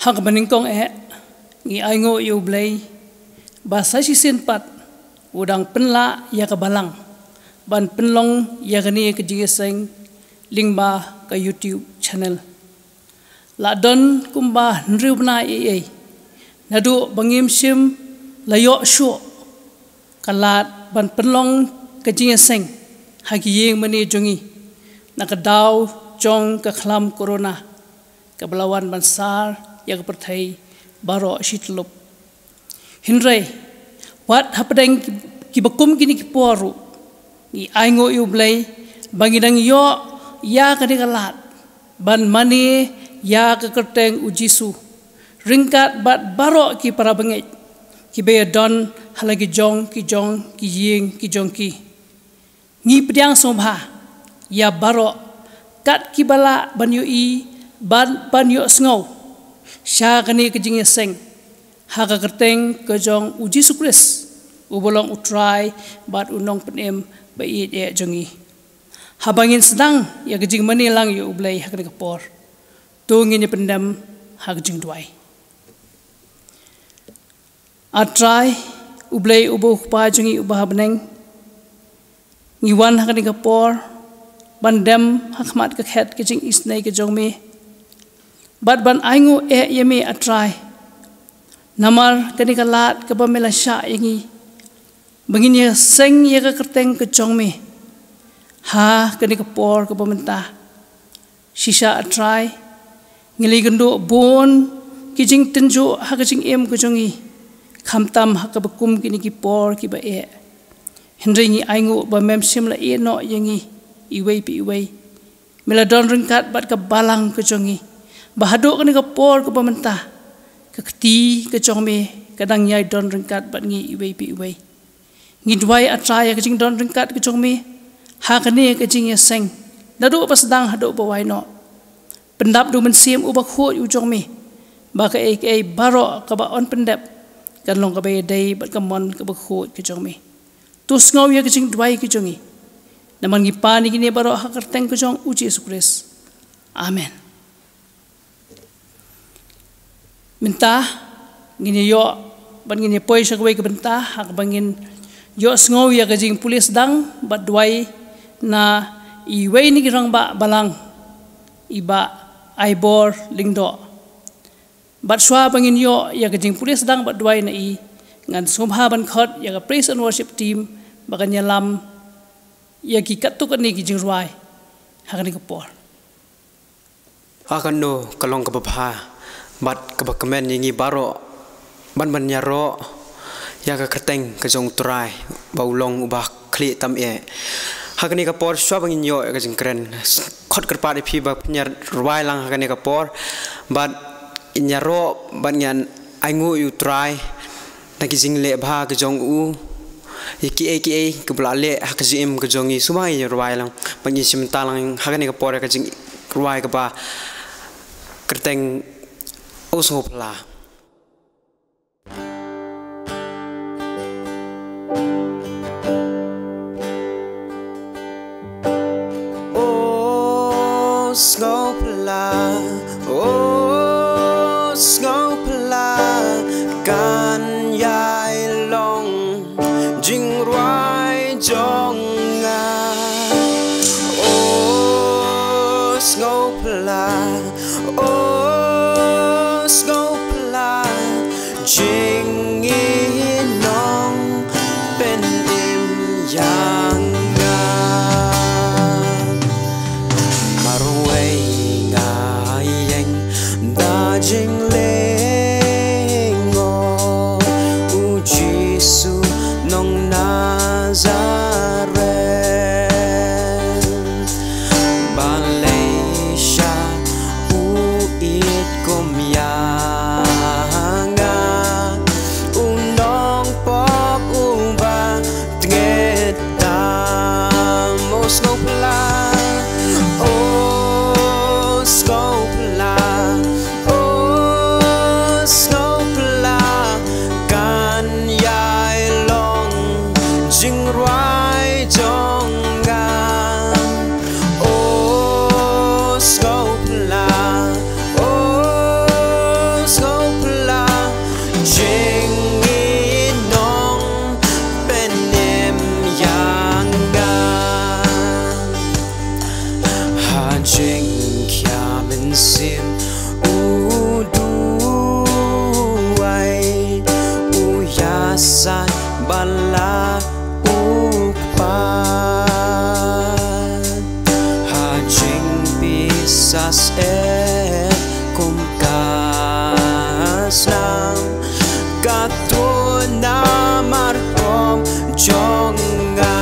hak meningkong ngi aingo yu blay bahasa sisin pat udang penla ya kebalang ban penlong ya gani kejigeseng lingba ke YouTube channel la don kumba nriubna nadu bangim sim layo shu kalat ban penlong kejigeseng hagi yeng mani jongi nakadaw jong ke khlam corona kebelawan bansar ya kepertai baro shitlup hinre wat hapadeng kibakum kini kiporu ni aingo yu blay bangidang yo ya kadikalat ban mani ya kekerteng ujisu ringkat bat baro ki para bengej ki be don halagi jong ki ying ki jong ki ngi pediang sobha ya baro kat kibala ban yu i ban yu sngau sha kani kejing seng haka kerteng kejong uji sukris ubolong utrai bat unong penem bait jongi habangin sedang ya kejing mani lang yu ublay hakani kapor tungin ni pendam hakjing duai atrai ublay ubo pa jongi ubah beneng ngiwan hakani kapor bandam hakmat kakhet kejing isnai kejong me bat ban aingu yemi atrai namar kani kalat kabamela sha yangi banginya seng ya ka kerteng kejong me ha kani kapor kabamenta shisha atrai ngili gendo bon kijing tenjo ha kejing em kejongi khamtam ha kabakum kini ki por ki ba hendringi aingu ba mem simla no yangi iwei pi iwei meladon ringkat bat ka balang kejongi bahado kani ka por ka pemerintah kekti kejong me kadang nyai don ringkat bat ngi iwei pi iwei ngi duai atraya kejing don ringkat kejong me ha kani kejing ya seng dadu pas sedang hado ba wai no pendap du mensim ubak khot ujong me ba ka baro ka ba on pendap kan long ka be dai bat ka mon ka ba khot kejong me tus ngau ya kejing duai kejongi naman ngipani kini baro hakerteng kejong uji Yesus Kristus amen minta ngini yo ban ngini poi sagway ke benta hak bangin yo sngow ya kajing pulis dang bat duai na iway ni girang ba balang iba aibor lingdo bat swa bangin yo ya kajing pulis dang bat duai na i ngan subha ban khot ya ka praise and worship team bakan nyalam ya ki katuk ani ki jing ruai hakani kapor akan no kalong kabapha bat kabakamen yingi baro ban nyaro ya ka kerteng ka jong turai baulong ubah kli tam hakani kapor swa bangin yo ka jing kren khot kerpa de phi ba nyar ruai lang hakani kapor bat nyaro ban nyan aingu yu turai naki jing le bha ka jong u ki ke bulale hakjim ka jongi sumai ruai lang bangi sim talang hakani kapor ka jing ruai ka ba kerteng usopla Snowpla kan yai long jing ruai jonga Snowpla jing inong pen im yang marway ngai yang da jing le kum kasnam katuna markom jonga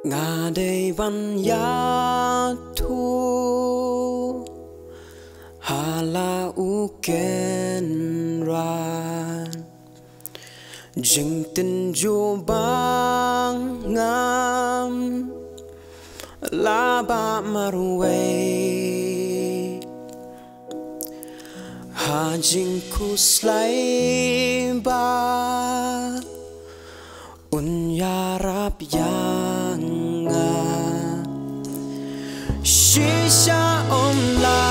Ngade van ya thu hala uken ran jing tin jo bang ngam la ba marwe ha jing ku slai ba unyarap yang Shisha om la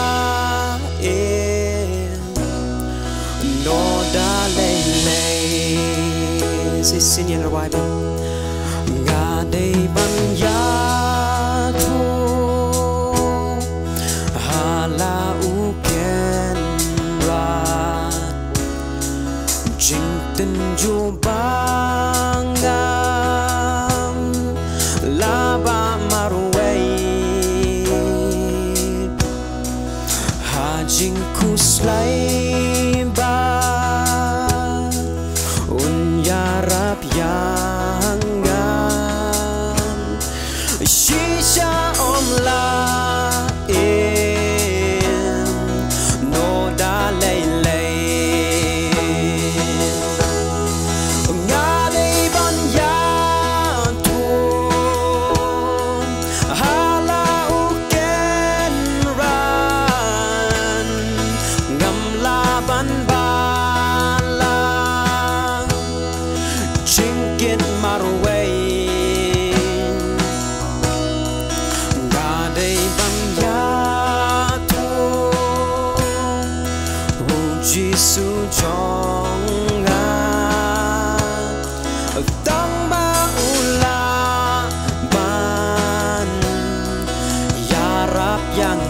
no da lay si xin yên rồi ba nga đây ban ya thu hala uken ra jing tin ju bang la ba marway jing ku slay ba unyarap yang shisha om la no da lay nga day ban ya tu hala uken ra ban bala chinkin marway gadai ban ya tu jisu jonga tang ba ula ban yarap yang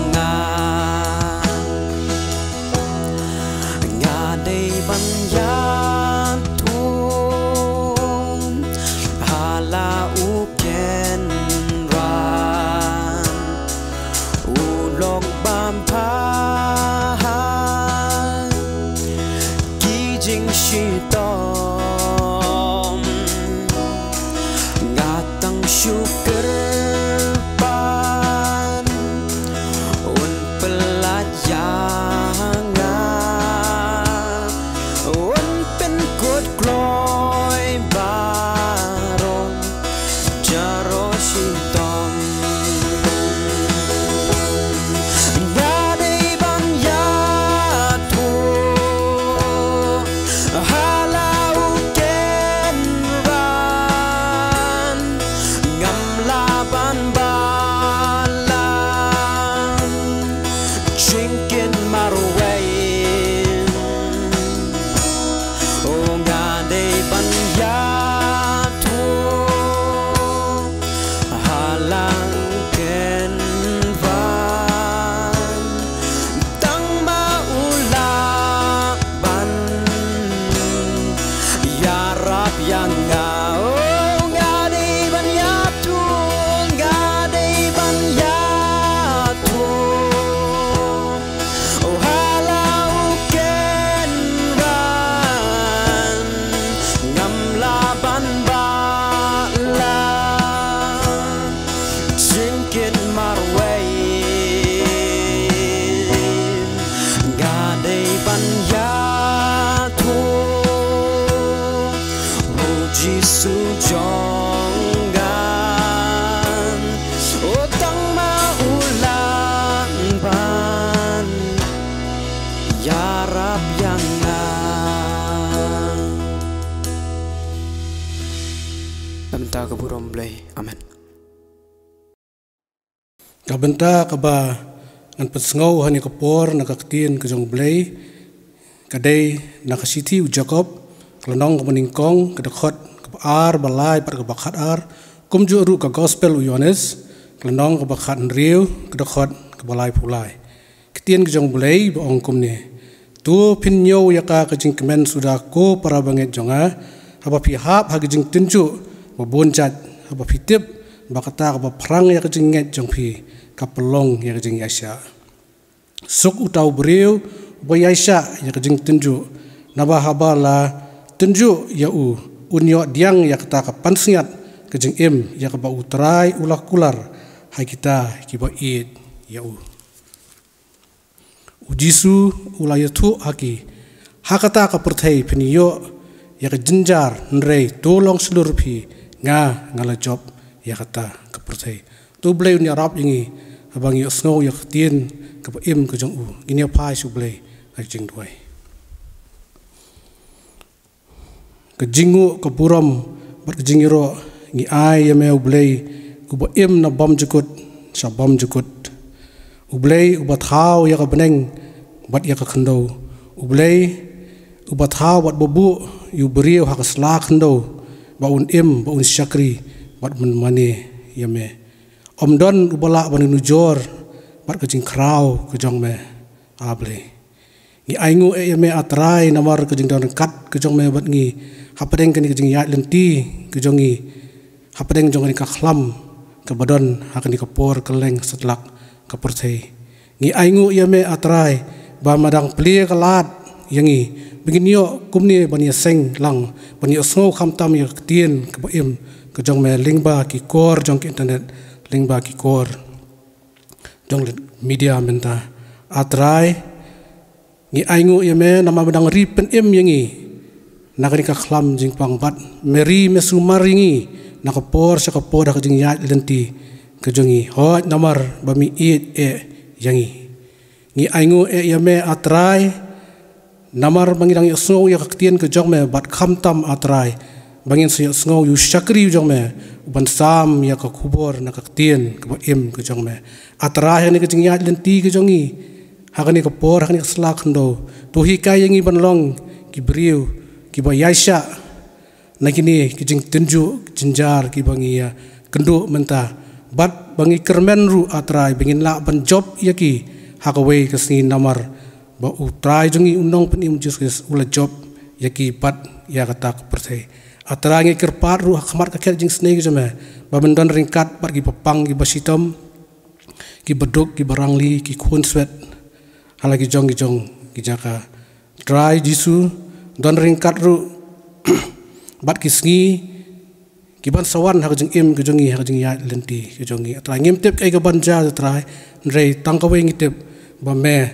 ban ya tu hala uken ran ulok bam pa ki jing shi tom syukurpan un pelajangan un pen kod kloy barong jaro shitom gadai ban ya tu halau ken ran ngam laban balan drinking marwain oh gadai ban ya tu halang ken van tang maulaban ya rab yang ngau gadai ban ya tu gadai ban ya tu oh halau ken van ngam laban bala drinking marwain gadai ban ya tu oh jisu jonggan oh tang maulan ban ya rab yang nang Lamta keburom blay. Amen. Kabenta kaba ngan pesngau hani kapor nakaktin kejong blay kadai nakasiti u Jacob kelenong kemeningkong kedekot kepaar balai par kebakat ar kumju ru ke gospel u Yohanes kelenong kebakat riu kedekot kebalai pulai ketien kejong blay boong kumni tu pinyo yaka kejing kemen sudah ko para banget jonga haba pihap hagijing tunju babonjat haba pitip bakata kaba perang ya kejing nget jong pi kapelong ya kejing yasya suk utau beriu boyaisha ya kejing tunju naba haba la tunju ya u unyo diang ya kata kapan siat kejing im ya kaba utrai ulah kular hai kita kiba id ya u ujisu ulayatu haki hakata kapertai peniyo ya kejenjar nrei tolong seluruh pi nga ngala job ya kata kapertai tu blay unya rap ingi abang yo snow ya ketien kaba im kejong u ini apa su blay kejing duai kejingu keburam bar kejingiro ngi ai ya meu blay kuba im na bom jukut sa bom jukut ublay ubat hau ya ka beneng bat ya ka khando ublay ubat hau bat bobu yu beriu ha ka sla khando ba un im ba un syakri bat men mane ya me omdon ubala ban nujor bat kejing krau kejong me ablay ngi aingu ya me atrai namar kejing don kat kejong me bat ngi hapadeng kani kejing ya lenti kejongi hapadeng jong kani ka khlam ke badon hakani ka por keleng setlak ka perthei ngi aingu ya me atrai ba madang plie kalat yangi beginio kumni bani seng lang bani osngo khamtam ya tien ka im ke jong me lingba ki kor jong ki internet lingba ki kor jong media menta atrai ngi aingu ya me nama madang ripen im yangi nakani ka khlam jing pangbat meri mesumaringi nakapor sa kapor ka jing ya lenti ke jongi hot namar bami it yangi ngi aingu ya me atrai namar bangidang yosno ya kaktien ke jong me bat khamtam atrai bangin so yosno yu syakri jong me ban sam ya ka kubor na kaktien ke im ke jong me atrai ni ke jing ya lenti ke jongi hakani kapor hakani slak ndo tu hikai yangi banlong ki briu ki bayasha nakini ki jing tunju jinjar ki bangi ya kendu menta bat bangi kermen ru atrai bingin la ban job yaki hakaway kasni namar ba utrai jongi unong penim Jesus ula job yaki bat ya kata pertai atrai ngi kerpat ru khamar ka kel jing snei jame ba bendon ringkat bat ki papang ki basitom ki beduk ki barangli ki khun swet halagi jong ki jaka try jisu don ringkat ru bat ki sngi Kiban sawan hak jeng im kejongi hak jeng ya lenti kejongi atrai ngim tip kai kaban ja atrai rei tangkawe ngitip ba me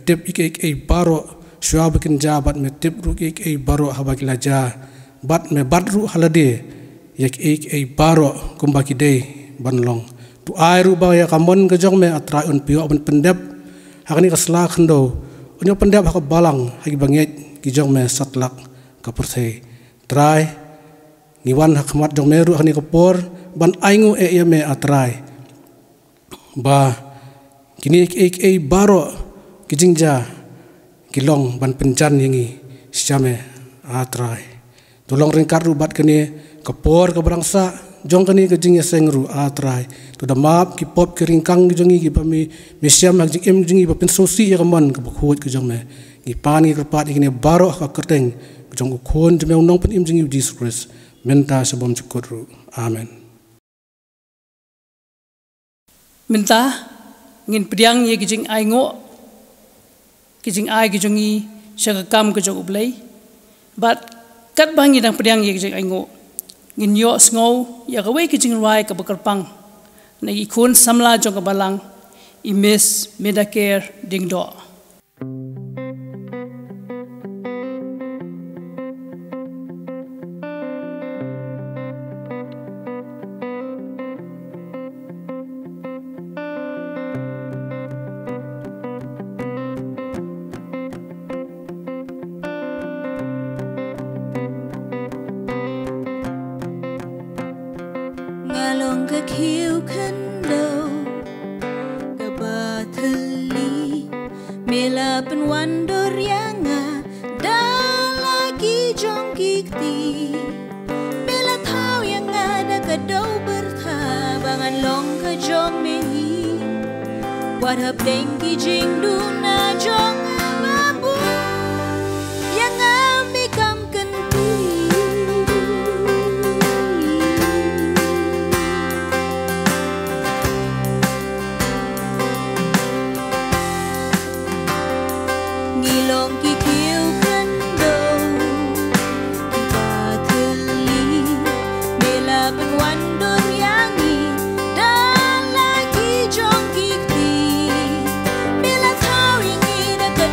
tip ik baro shua bikin ja bat me tip ru ik baro habakila ja bat me bat ru halade yak ik baro kumbaki dei banlong tu ai ru ba ya kamon kejong me atrai un pio ban pendep hakni kasla khndo onyo pendep hak balang hak banget kijong me satlak kapurse trai Niwan hakmat jong meru hani kapor ban aingu me atrai ba kini baro kijingja kilong ban penjan yangi syame atrai tolong ringkar rubat kini kapor ke berangsa jong kini kijingya sengru atrai tu damap ki pop ki ringkang jongi ki pami misyam hak jing jongi ba pensosi ya kaman ke bakhut ke jong me ki pani kerpat kini baro ka kerteng jong ukon jeme unong pen jongi Jesus Christ minta sebelum cukur. Amin. Minta ngin pediang ye kijing ai ngo kijing ai kijongi syakam kejong ublay but kat bangi dang pediang ye kijing ai ngo ngin yo sngo ya kawe kijing rai ka bakarpang na ikun samla jong kabalang imis medicare dingdo. Ngalong ka khiu khando ka bathali mela pen wandor yanga dalagi jong kikti mela thau yang ada ka dau bertha bangan long ka jong mehi wat hap deng ki jing du na jong babu yang amikam kenti ngilong ki kiu kando ki bathali bela pen wandor yangi dan lagi jong kikti bela thau yangi da ka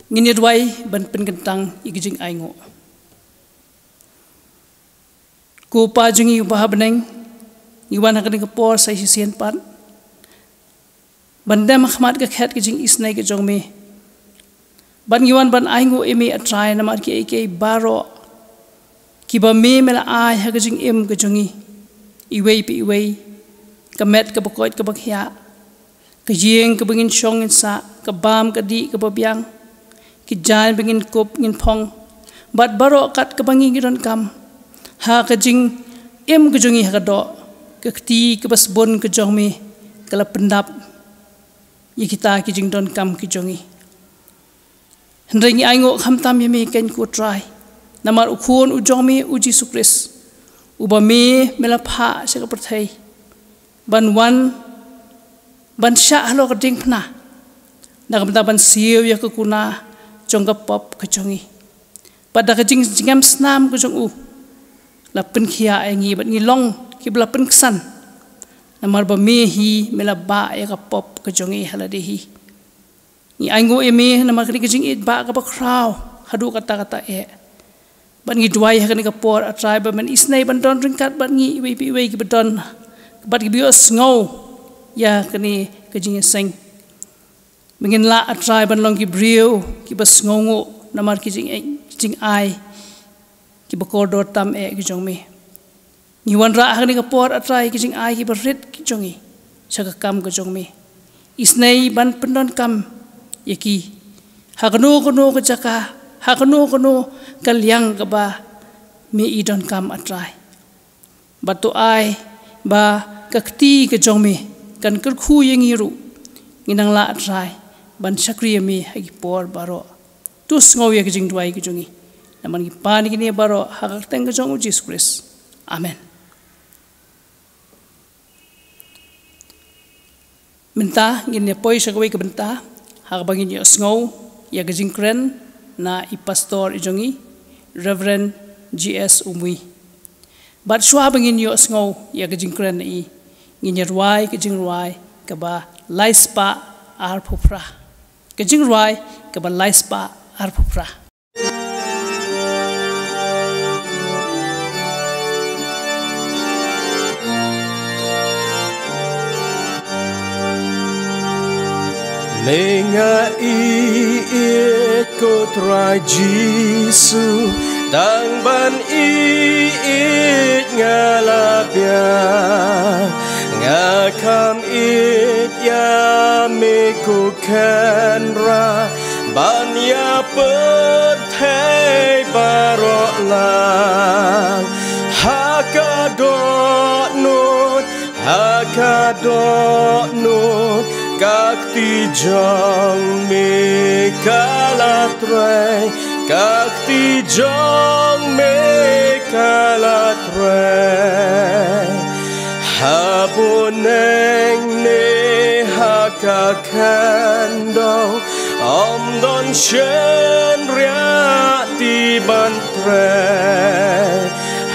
ngini duai ban penkentang igijing aingo ku pa jungi ubah beneng iwan hakani kapor sai sisian pat ban dem khmat ka khat kijing isnai ke jong me ban iwan ban aingo emi atrai namar ki ke baro ki ba me mela ai hakijing em ke jongi iwei pi iwei kamet ka bakoit ka bakhya ka yeng ka bangin shong in sa ka bam ka di ka babyang ki jan bangin kop ngin phong bat baro kat ka bangi giron kam ha ka jing em ka jongi ha ka do ka ti ka bas bon ka jong me kala pendap ye kita ki jing don kam ki jongi hendrengi aingo kham tam ye me ken ko try namar ukhon u jong me u Jesus Christ uba me mela pha se ka perthai ban wan ban sha halo ka ding phna na ka ban siu ya ka kuna jong ka pop ka jongi pada ka jing jingam snam ka jong u la pen khia ai ngi ban ngi long ki bla pen ksan namar ba me hi mela ba ya ka pop ka jongi hala de hi ni aingo e me namar ka jing it ba ka ba kraw hadu kata kata e ban ngi duai ha ka por a trai ba man isnai ban don ringkat ban ngi we pi we ki badon bat ki bios ngau ya kani ka jing seng mengin la a trai ban long ki brio ki bas ngongo namar ki jing ai ki bakor dor tam e ki jong me ni wan ra ha ka por a trai ki jing ai ki barit ki jongi saka kam ka jong me isnai ban pendon kam yaki ha kanu ka jaka ha kanu kalyang ka ba me idon kam atrai batu ai ba kakti ka jong me kan kar khu yang iru nginang la atrai ban sakriya me hagi por baro tus ngau ya kijing duai ki jongi naman ki pani kini baro hak teng ka jong Jesus Christ amen menta ngin poi sakawai ka benta hak bangin yo ngau ya kijing kren na i pastor i jongi Reverend GS Umui bat shwa bangin yo ngau ya kijing kren i nginya ruai kijing ruai ka ba laispa ar phupra kijing ruai ka ba laispa ar phupra Menga ikut Rai Jisu tang ban it ngalapya ngakam it ya meku kenra ban ya perthai barok lang hakadot nun các ti jong me kalatrai các ti jong me kalatrai haboneng ne hakakando om don shen ria ti bantre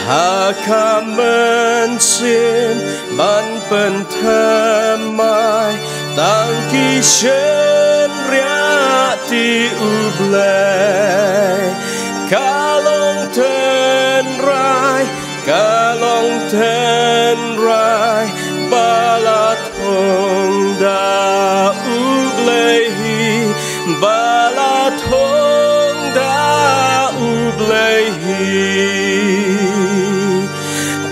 hakamen sin ban pen thamai tang ki shen ria ti ublay kalong ten rai balat hong da ublay balat hong da ublay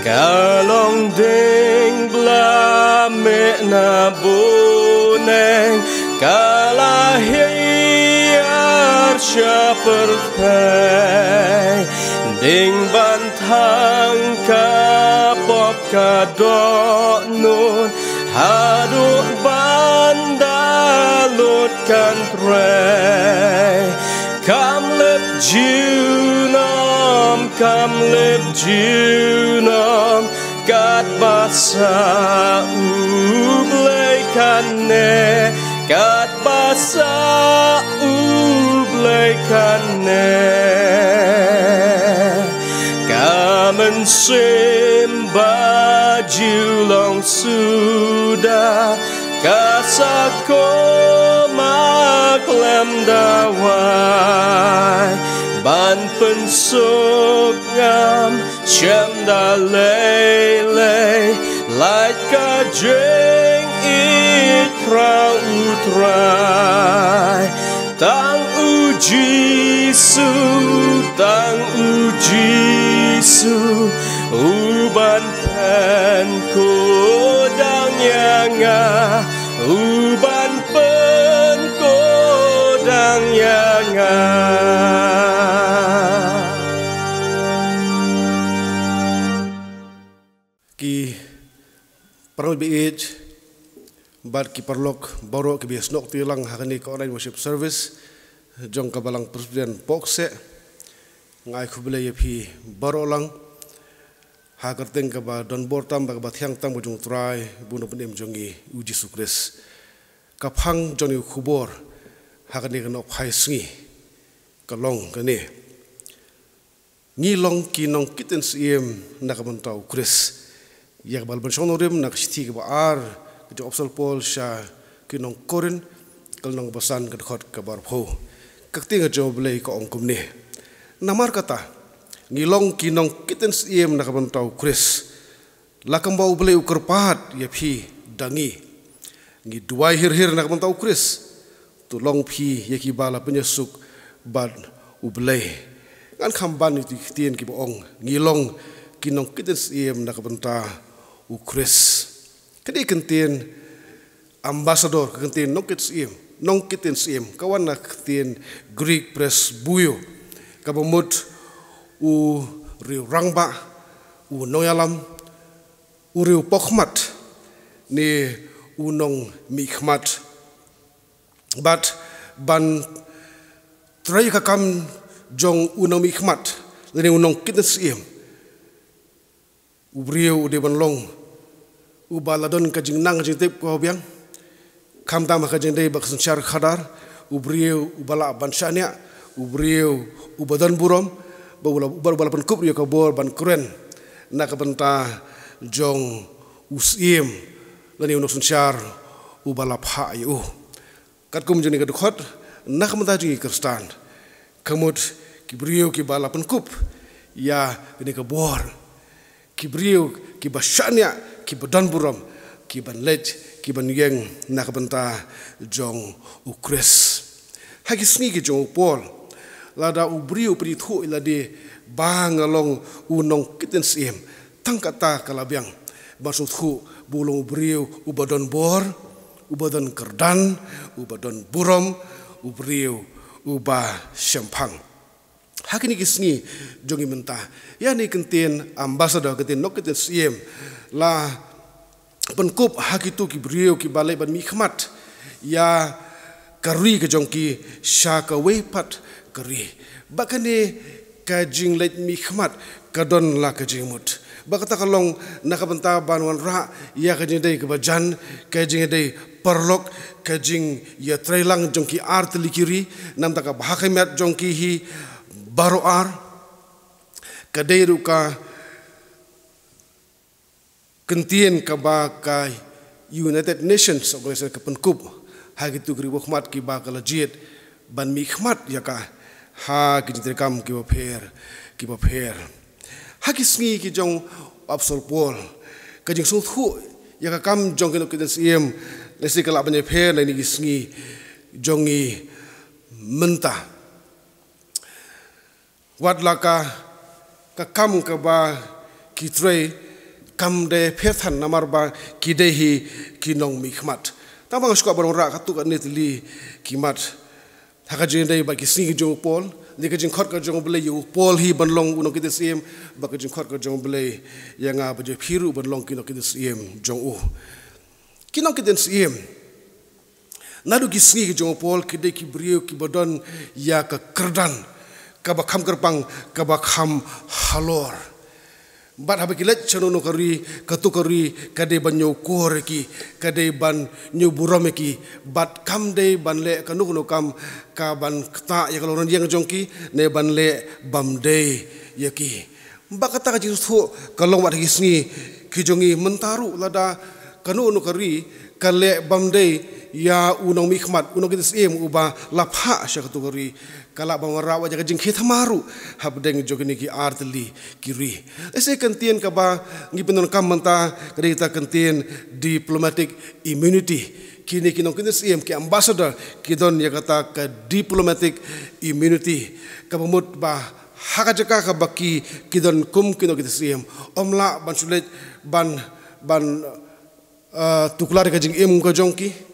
kalong ding bla me na boneng kalahiyar syaperthai ding bantang kapop kadok nun haduk bandalut kantrai kam lep junom kat basa ublay kane kat basa ublay kane kamen simba julong sudah kasako mak lem dawai ban pensuk ngam chem da lei like ka jeng it krau utrai tang uji su uban pen kodang yanga uban pen kodang yanga ki parol biit bad ki parlok boro ki biasnok tilang hakani ka online worship service jong kabalang presiden pokse ngai khubele yepi baro lang hagar teng ka ba don bortam ba thiang tam bujung trai buno penem jongi uji sukres ka phang joni khubor hakani ka nok phai sngi ka long ka ne ngi long ki nong kiten siem na ka tau kris yak bal ban sonorim na ksti ka ba ar ki opsal pol sha ki nong korin kal nong basan ka khot ka bar pho kakti nga job lay ko ong kumni namar kata ngilong kinong kiten siem na kabantau kris lakam bau beli ukur pahat ya phi dangi ngi duai hir na kabantau kris tulong phi ya ki bala penyesuk bad ublei ngan khamban itu tien ki boong ngilong kinong kiten siem na kabanta ukris kedi kentien ambassador kentien nokit siem nong kiten siem kawan nak tien Greek press buyo kabamut u riu rangba u noyalam u riu pokhmat ni unong mikhmat but ban trai ka kam jong unong mikhmat ni unong kiten siem u riu de ban long u baladon ka jingnang jintep ko biang kam tam ka jende bak sanchar khadar ubriu ubala banshania ubriu ubadan burom bala ban kup ka bor ban kren na ka banta jong usim lani unok sanchar ubala pha yu kat kum jeni ka dukhot na ka mata ji kristan kamut kibriu ki bala ban kup ya ni ka bor kibriu ki bashania ki badan burom ki ban lej ki ban yeng na kabanta jong ukres hagi sngi ki jong pol lada ubriu pri thu ila de bang along unong kiten sim tangkata kalabyang basut khu bulong ubriu ubadon bor ubadon kerdan ubadon burom ubriu uba syampang hagi ni kisngi jongi menta yani kentien ambassador kentien nok kiten sim la penkup hak itu ki beriau ki balai ban mikhmat ya kari ke jongki syaka wepat kari bakane ka jing let mikhmat kadon la ka jingmut bakata kalong nakabanta banwan ra ya ka jing dei ke bajan ka jing dei perlok ka jing ya trailang jongki art likiri nam taka bahakemat jongki hi baro ar ka dei ruka kentien kabaka United Nations organisasi kepenkup hagi tu gribu khmat ki ba kalajiet ban mi khmat ya ka ha ki jitekam ki bapher hagi sngi ki jong absol pol ka jing su thu ya ka kam jong ki kiten siem lesi kala ban pher ni ki sngi jongi menta wadlaka ka kam ka ba ki trei kam de pethan namar ba kidehi kinong mikhmat tamang skwa barong ra katu kan netli kimat thaka jende ba kisni jong pol lika jing khot ka jong ble yu pol hi banlong uno kite sim ba ka jing khot ka jong ble yanga ba je phiru banlong kino kite sim jong u kinong kite sim nadu kisni jong pol kide ki brio ki bodon ya ka kerdan ka ba kham kerpang ka ba kham halor bat habe kilet chanono kari katukari kade ban nyu kor ki kade ban nyu burom ki bat kam de ban le kanuk no kam ka ban kta ya kalon yang jongki ne ban le bam de yaki bakata ka jisu kalong wat hisni ki jongi mentaru lada kanu no kari kale bam de ya unong mikmat unong kita siem uba lapha sya kategori kala bawara waja jing khit maru habdeng jogni ki artli kiri ese kentien ka ba ngi penon kam manta kita kentien diplomatic immunity kini kinong kita siem ki ambassador kidon ya kata ka diplomatic immunity ka pemut ba hakajaka ka baki kidon kum kinong kita siem omla ban sulet ban tuklar ka jing im ka jongki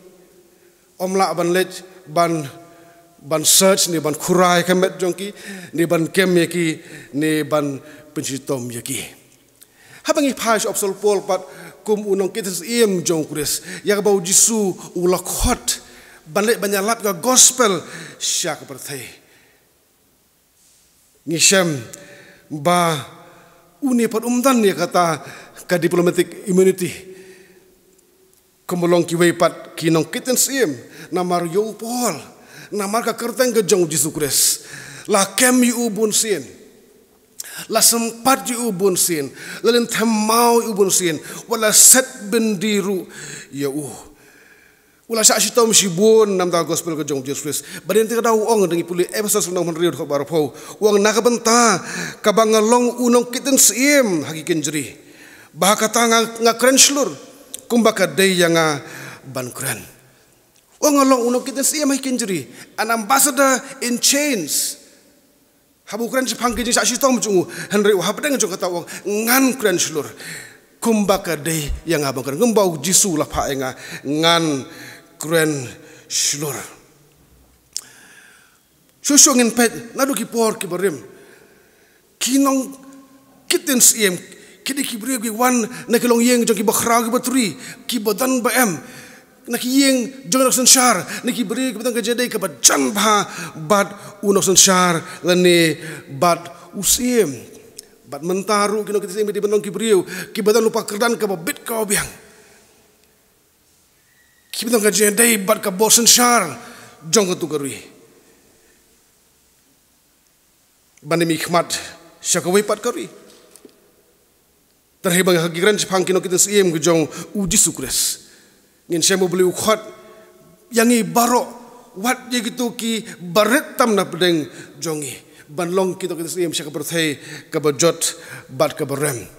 omla ban lej ban search ni ban kurai kemet jongki ni ban kem yaki ni ban pensitom yaki habangi pais opsol pol pat kum unong kitas iem jong kures yak bau jisu ulakhot ban lej banyalat ga gospel syak perthai ngisem ba uni pat umdan ya kata ka diplomatic immunity kumulong kiwei pat kinong kitas iem namar yo pol namar ka kerteng ke jong Yesus Kristus la kem yu ubun sin la sempat yu ubun sin la len temau yu ubun sin wala set bendiru ya wala sa sitom si bon nam da gospel ke jong Yesus Kristus baden te da ong dengi puli episode sunong menriu ko barpo wang nakabenta ka bangalong unong kiten sim hakikin jeri bahakata nga krenslur kumbaka day yang ban kren Ongalong unong kita siya may kinjuri, an ambassador in chains. Habu kren si pangkin sa sitom jungu, Henry wahabdeng jong katawang ngan kren slur. Kumbaka day yang abang kren, ngembau jisu lah paenga ngan kren slur. Susungin pet, nadu kipor kibarim. Kinong kitten siem, kidi kibri wan nakilong yeng jong kibakrau kibaturi, kibadan baem. Nakiyeng jong nak sensar niki beri kebetulan kejadian kebat janba bad unok sensar lani bad usim bad mentaru kino kita sini di benong kibriu kibatan lupa kerdan kebabit kau biang kebetulan kejadian bad kebos sensar jong ketukarui bandemi khmat syakawai pat karui terhibang hakiran sepang kino kita siem kejong uji sukres ngin saya mau beli ukhot yang i barok wat je gitu ki baretam na pedeng jongi banlong kita siam syaka berthai kabajot bat kabarem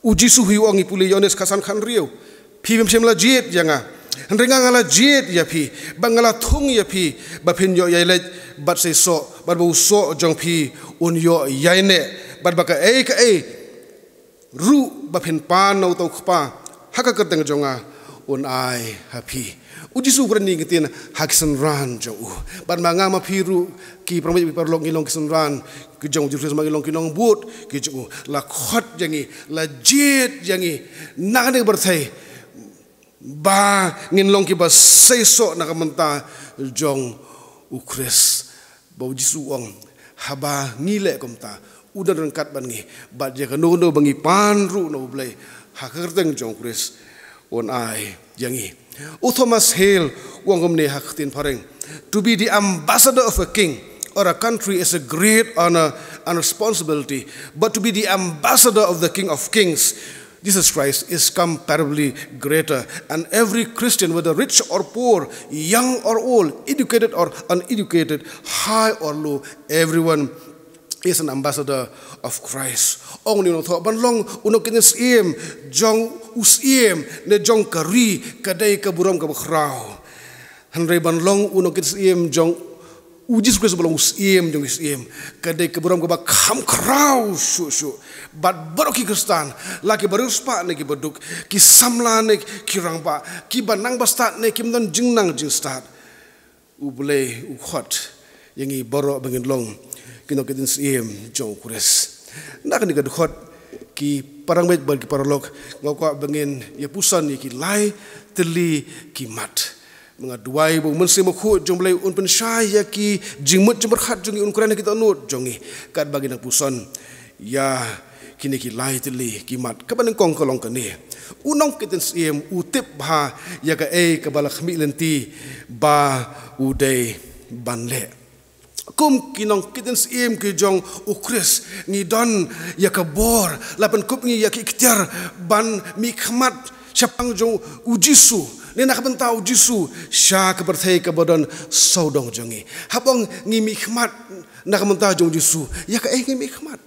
uji suhi wangi puli yones kasan khan riu pi bem semla jiet janga renga ngala jiet ya pi bangala thung ya pi bapin yo yailet bat se so bat bu so jong pi un yo yaine bat baka ka ru bapin pan no to khpa haka keteng jonga un ai happy uji sukran ni ngitin haksen ran jong ban manga ma phiru ki pramai parlong ngilong kisen ran ki jong jurus ma ngilong kinong but ki jong la khot jangi la jet jangi na ne berthai ba ngilong ki ba seiso na kamenta jong ukres ba uji suong haba ngile komta udan rengkat ban ngi ba je kanu no bangi panru no blai hakerteng jong ukres on I yangi. Thomas Hale wangom ne haktin pareng. To be the ambassador of a king or a country is a great honor and responsibility, but to be the ambassador of the King of Kings, Jesus Christ, is comparably greater. And every Christian, whether rich or poor, young or old, educated or uneducated, high or low, everyone is an ambassador of Christ. Ong ni nong ban long unok kines iem jong usiem ne jong kari kadai kaburam kabakrau. Henry ban long unok kines iem jong ujis kres balong usiem jong usiem kadai kaburam kabakam krau shu bat baroki kristan laki baruspa ne ki baduk ki samla ne ki rangba ki banang bastat ne kim don jingnang jingstat ubule ukhot yangi baro bangin long kino kitin siem jong kures nak ni kadkhot ki parang bet bal ki paralok ngoko bangin ya pusan ki lai teli ki mat mengaduai bu mensi mokhu jomblai un pensyai ya ki jingmut jemberhat jongi un kuran kita nut jongi kat bagi nak pusan ya kini ki lai teli ki mat kaban kong kolong kani unong kitin siem utip ba ya ka kabala khmi lenti ba udai banle kum kinong kiten sim ki jong ukris ni don ya kabor lapan kup ni ya ki ikhtiar ban mi khmat chapang jong ujisu Ni nak bentau Jisu sya kepertai kebodon saudong jongi. Habong ngimi khmat nak bentau jong Jisu. Ya ka ngimi khmat.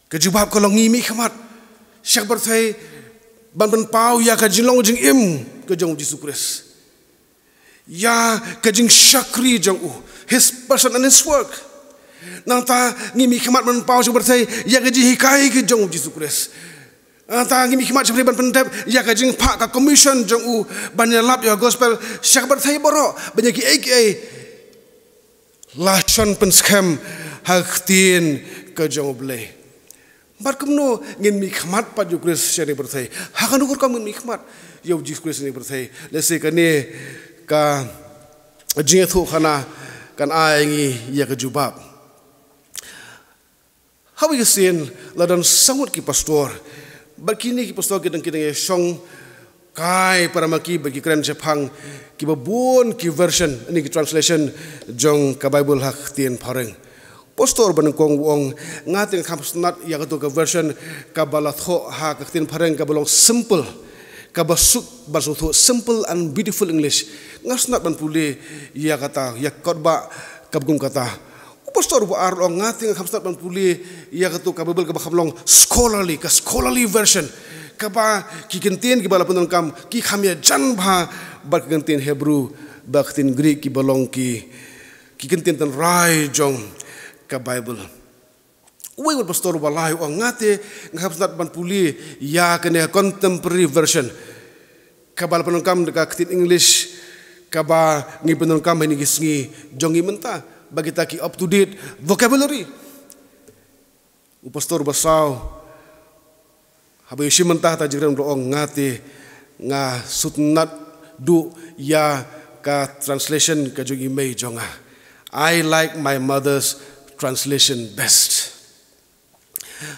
Kejubab kalau ngimi khmat sya kepertai ban pau ya ka jinglong jing im ke jong Jisu Kristus. Ya ka jing syakri jong his person and his work. Nang ta ngimi khmat ban pau sya kepertai ya ka jihikai ke jong Jisu Kristus. Antang ngimi khmat seperti ban pendep ya ka jing pak ka commission jong ban lap ya gospel syak berthai borok banyak aka lashon pen scam haktin ke jong blai bar kumno ngimi khmat pa ju Kris syari berthai hakan ukur kam ngimi khmat yo ji Kris ni berthai lese ka ni ka jing thu khana kan ai ngi ya ka jubab hawi gesin ladan sangut ki pastor Berkini ki pastor kita song kai para maki bagi keren Jepang ki babun ki version ini ki translation jong ka Bible hak tien pareng pastor banengkong wong ngating kamsnat ya ka version ka balatho ha ka tien pareng ka balong simple ka basuk basutho simple and beautiful English ngasnat ban puli ya kata ya khotbah ka bugum kata pastor bu ar long ngating kamsnat ban puli ya ka ka Bible ka bakhamlong scholarly version ka ba ki kentien ki bala penon kam ki khamya jan bha bar kentien Hebrew ba kentien Greek ki balong ki kentien tan rai jong ka Bible uwe pastor bu lai ong ngate kamsnat ban puli ya kene contemporary version ka bala penon kam ka kentien English ka ba ngi penon kam ni gisngi jongi menta bagi taki up to date vocabulary pastor basau habai shimantah ta jigram doong ngate nga sutnat du ya ka translation ka jogi mei jonga I like my mother's translation best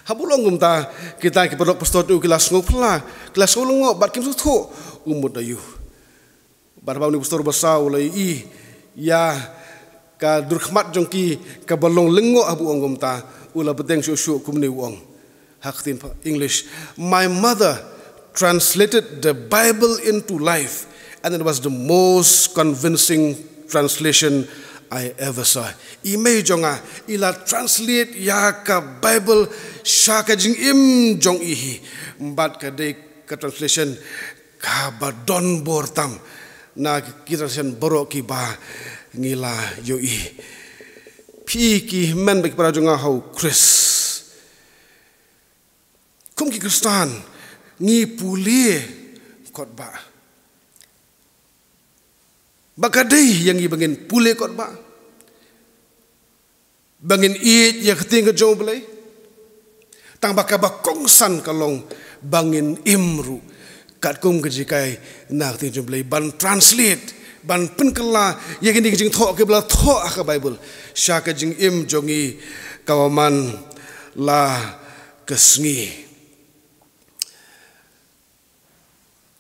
habulong gumta kita ki pedok pastor tu kelas ngopla kelas ngolong bat kim sutho umut ayu barba ni pastor basau lai I ya ka durkhmat jongki ka balong lengo abu ongom ta ula beteng syu kumni wong haktin English my mother translated the Bible into life and it was the most convincing translation I ever saw imei jonga ila translate ya ka Bible syaka jing im jong ihi mbat ka de ka translation ka badon bortam na ki translation borok ki ba ngila yoi pi ki men bagi para jonga hau Kris kum ki Kristan ngi puli khotbah bakadai yang ngi bangin puli khotbah bangin it ya keting ke jong belai tang bakaba kongsan kalong bangin imru kat kum ke jikai nak ting jong belai ban translate ban penkela yang ini jing thok ke bela thok ka Bible syaka jing im jongi kawaman la kesngi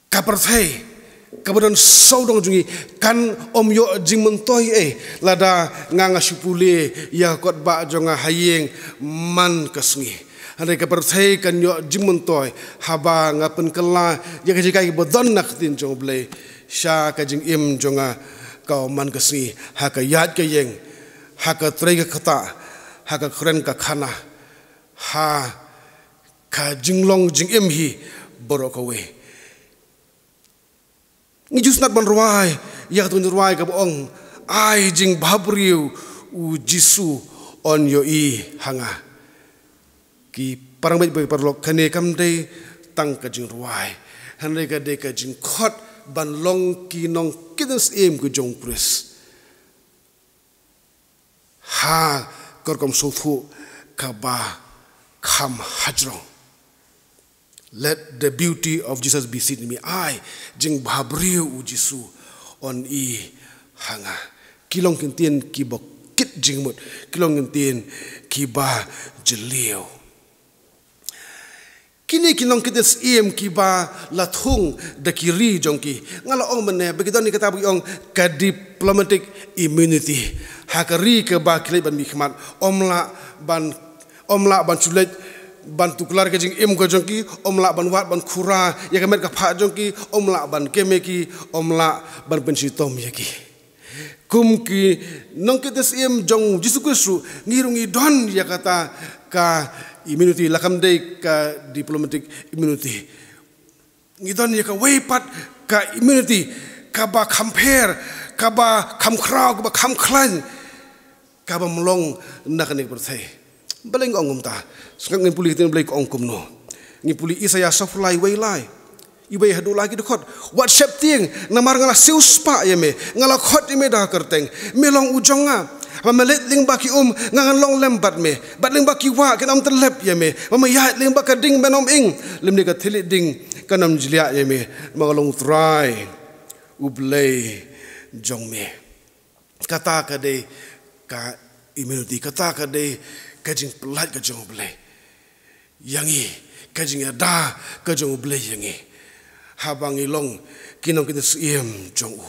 kaperthai kabadon saudong jongi kan om yo jing mentoi lada nganga supule ya khotbah jonga hayeng man kesngi Hari kaperthai kan yo jing mentoi haba ngapen kela ya kajikai bodon nak tin jong blai sya ka jing im jonga kau man kasni ha ka yat ka yeng ha ka trei ka khata ha ka khren ka khana ha ka jinglong jing im hi borok we ni jusnat ban ruai ya tu ruai ka bong ai jing babriu u Jisu on yo I hanga ki parang bai parlok kane kam dei tang ka jing ruai han re ka de ka jing khot ban long ki nong kidens em ku jong Kris ha korkom sothu ka ba kham hajrong let the beauty of Jesus be seen in me I jing babriu u Jisu on I hanga kilong kintien ki bok kit jing mut kilong kintien ki ba jeliu kini kinong kites em kiba lathung dakiri jongki ngala ong mene begitu ni kata ong ka diplomatic immunity hakari ke ba klei ban mikmat omla ban sulet ban tuklar ke jing im ko jongki omla ban wat ban khura ya kamet ka pha jongki omla ban kemeki omla ban pensitom yaki kum ki nong ke des im jong jisu kristu ngirungi don ya kata ka immunity lakam dei ka diplomatic immunity ngidon ya ka weipat ka immunity ka ba compare ka ba kam khrau ka ba kam klan ka ba mlong nakani perthai baleng ongum ta sekarang ni puli kita beli ongkum no ni puli isaya soflai wailai ibai hadu lagi dekot what shape ting namar ngala seus pa ya me ngala khot me dah kerteng melong ujonga pamelet ling baki ngangan long lembat me bat ling baki wa kenam terlep ya me pamayat ling baka ding menom ing lim ni ka thilit ding kanam jlia ya me mangalong try ublei jong me kata ka de ka immunity kata ka de kajing pelat kajing ublei yangi kajing ada kajing ublei yangi habang ilong kinong kita siem jong u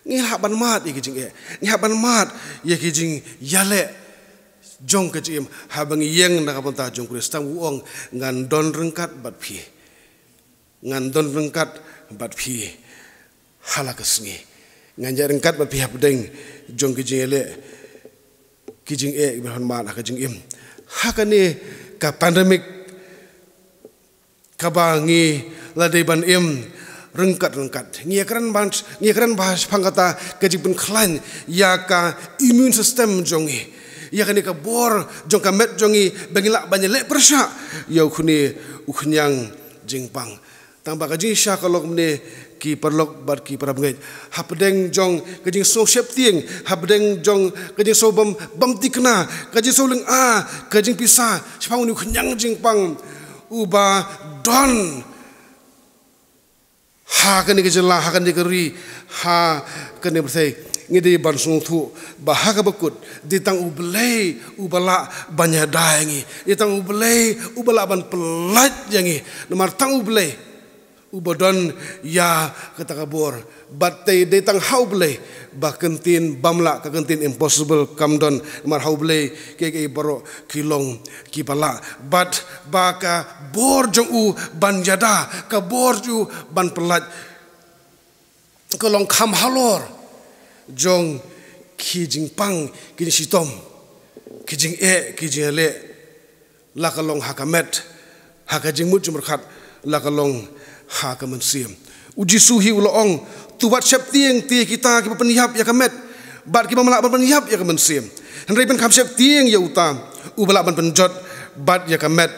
ngi haban mat ye kajing ngi haban mat ye kajing yale jong kajing habang yeng na kaponta jong kristang uong ngan don rengkat bat phi ngan don rengkat bat phi halakas ngi ngan ja rengkat bat phi habdeng jong kajing ele kijing ibrahim mat kajing im hakane ka pandemik kabangi ladai ban im rengkat ngiakran bahas pangkata kajibun klan ya ka immune system jongi ya kane ka bor jong ka met jongi bangila banyele persya ya khuni uknyang jingpang tambah kajing sya kalok mne ki perlok bar ki parabngai hapdeng jong kajing so septing hapdeng jong kajing so bam tikna kajing so leng kajing pisah sepang ni khnyang jingpang uba don ha kani kejela ha kani keri ha kani bersai ngide ban sung thu bahaga bakut ditang ublei ubala banyadangi ditang ublei ubala ban pelat yangi nomor tang ublei ubadon ya ketakabur batai detang haublei bakentin bamla kakentin impossible kamdon mar haublei ke baro kilong kipala bat baka bor jong u banjada ka bor ju ban pelat kolong kam halor jong kijing pang kini sitom kijing kijing le lakalong hakamet hakajing mut jumrkhat lakalong ha kaman siam uji suhi uloong tubat syap tieng ti kita ki penihap ya kamet bat ki malak ban penihap ya kaman siam hendrai ben kam syap tieng ya utam ubala ban penjot bat ya kamet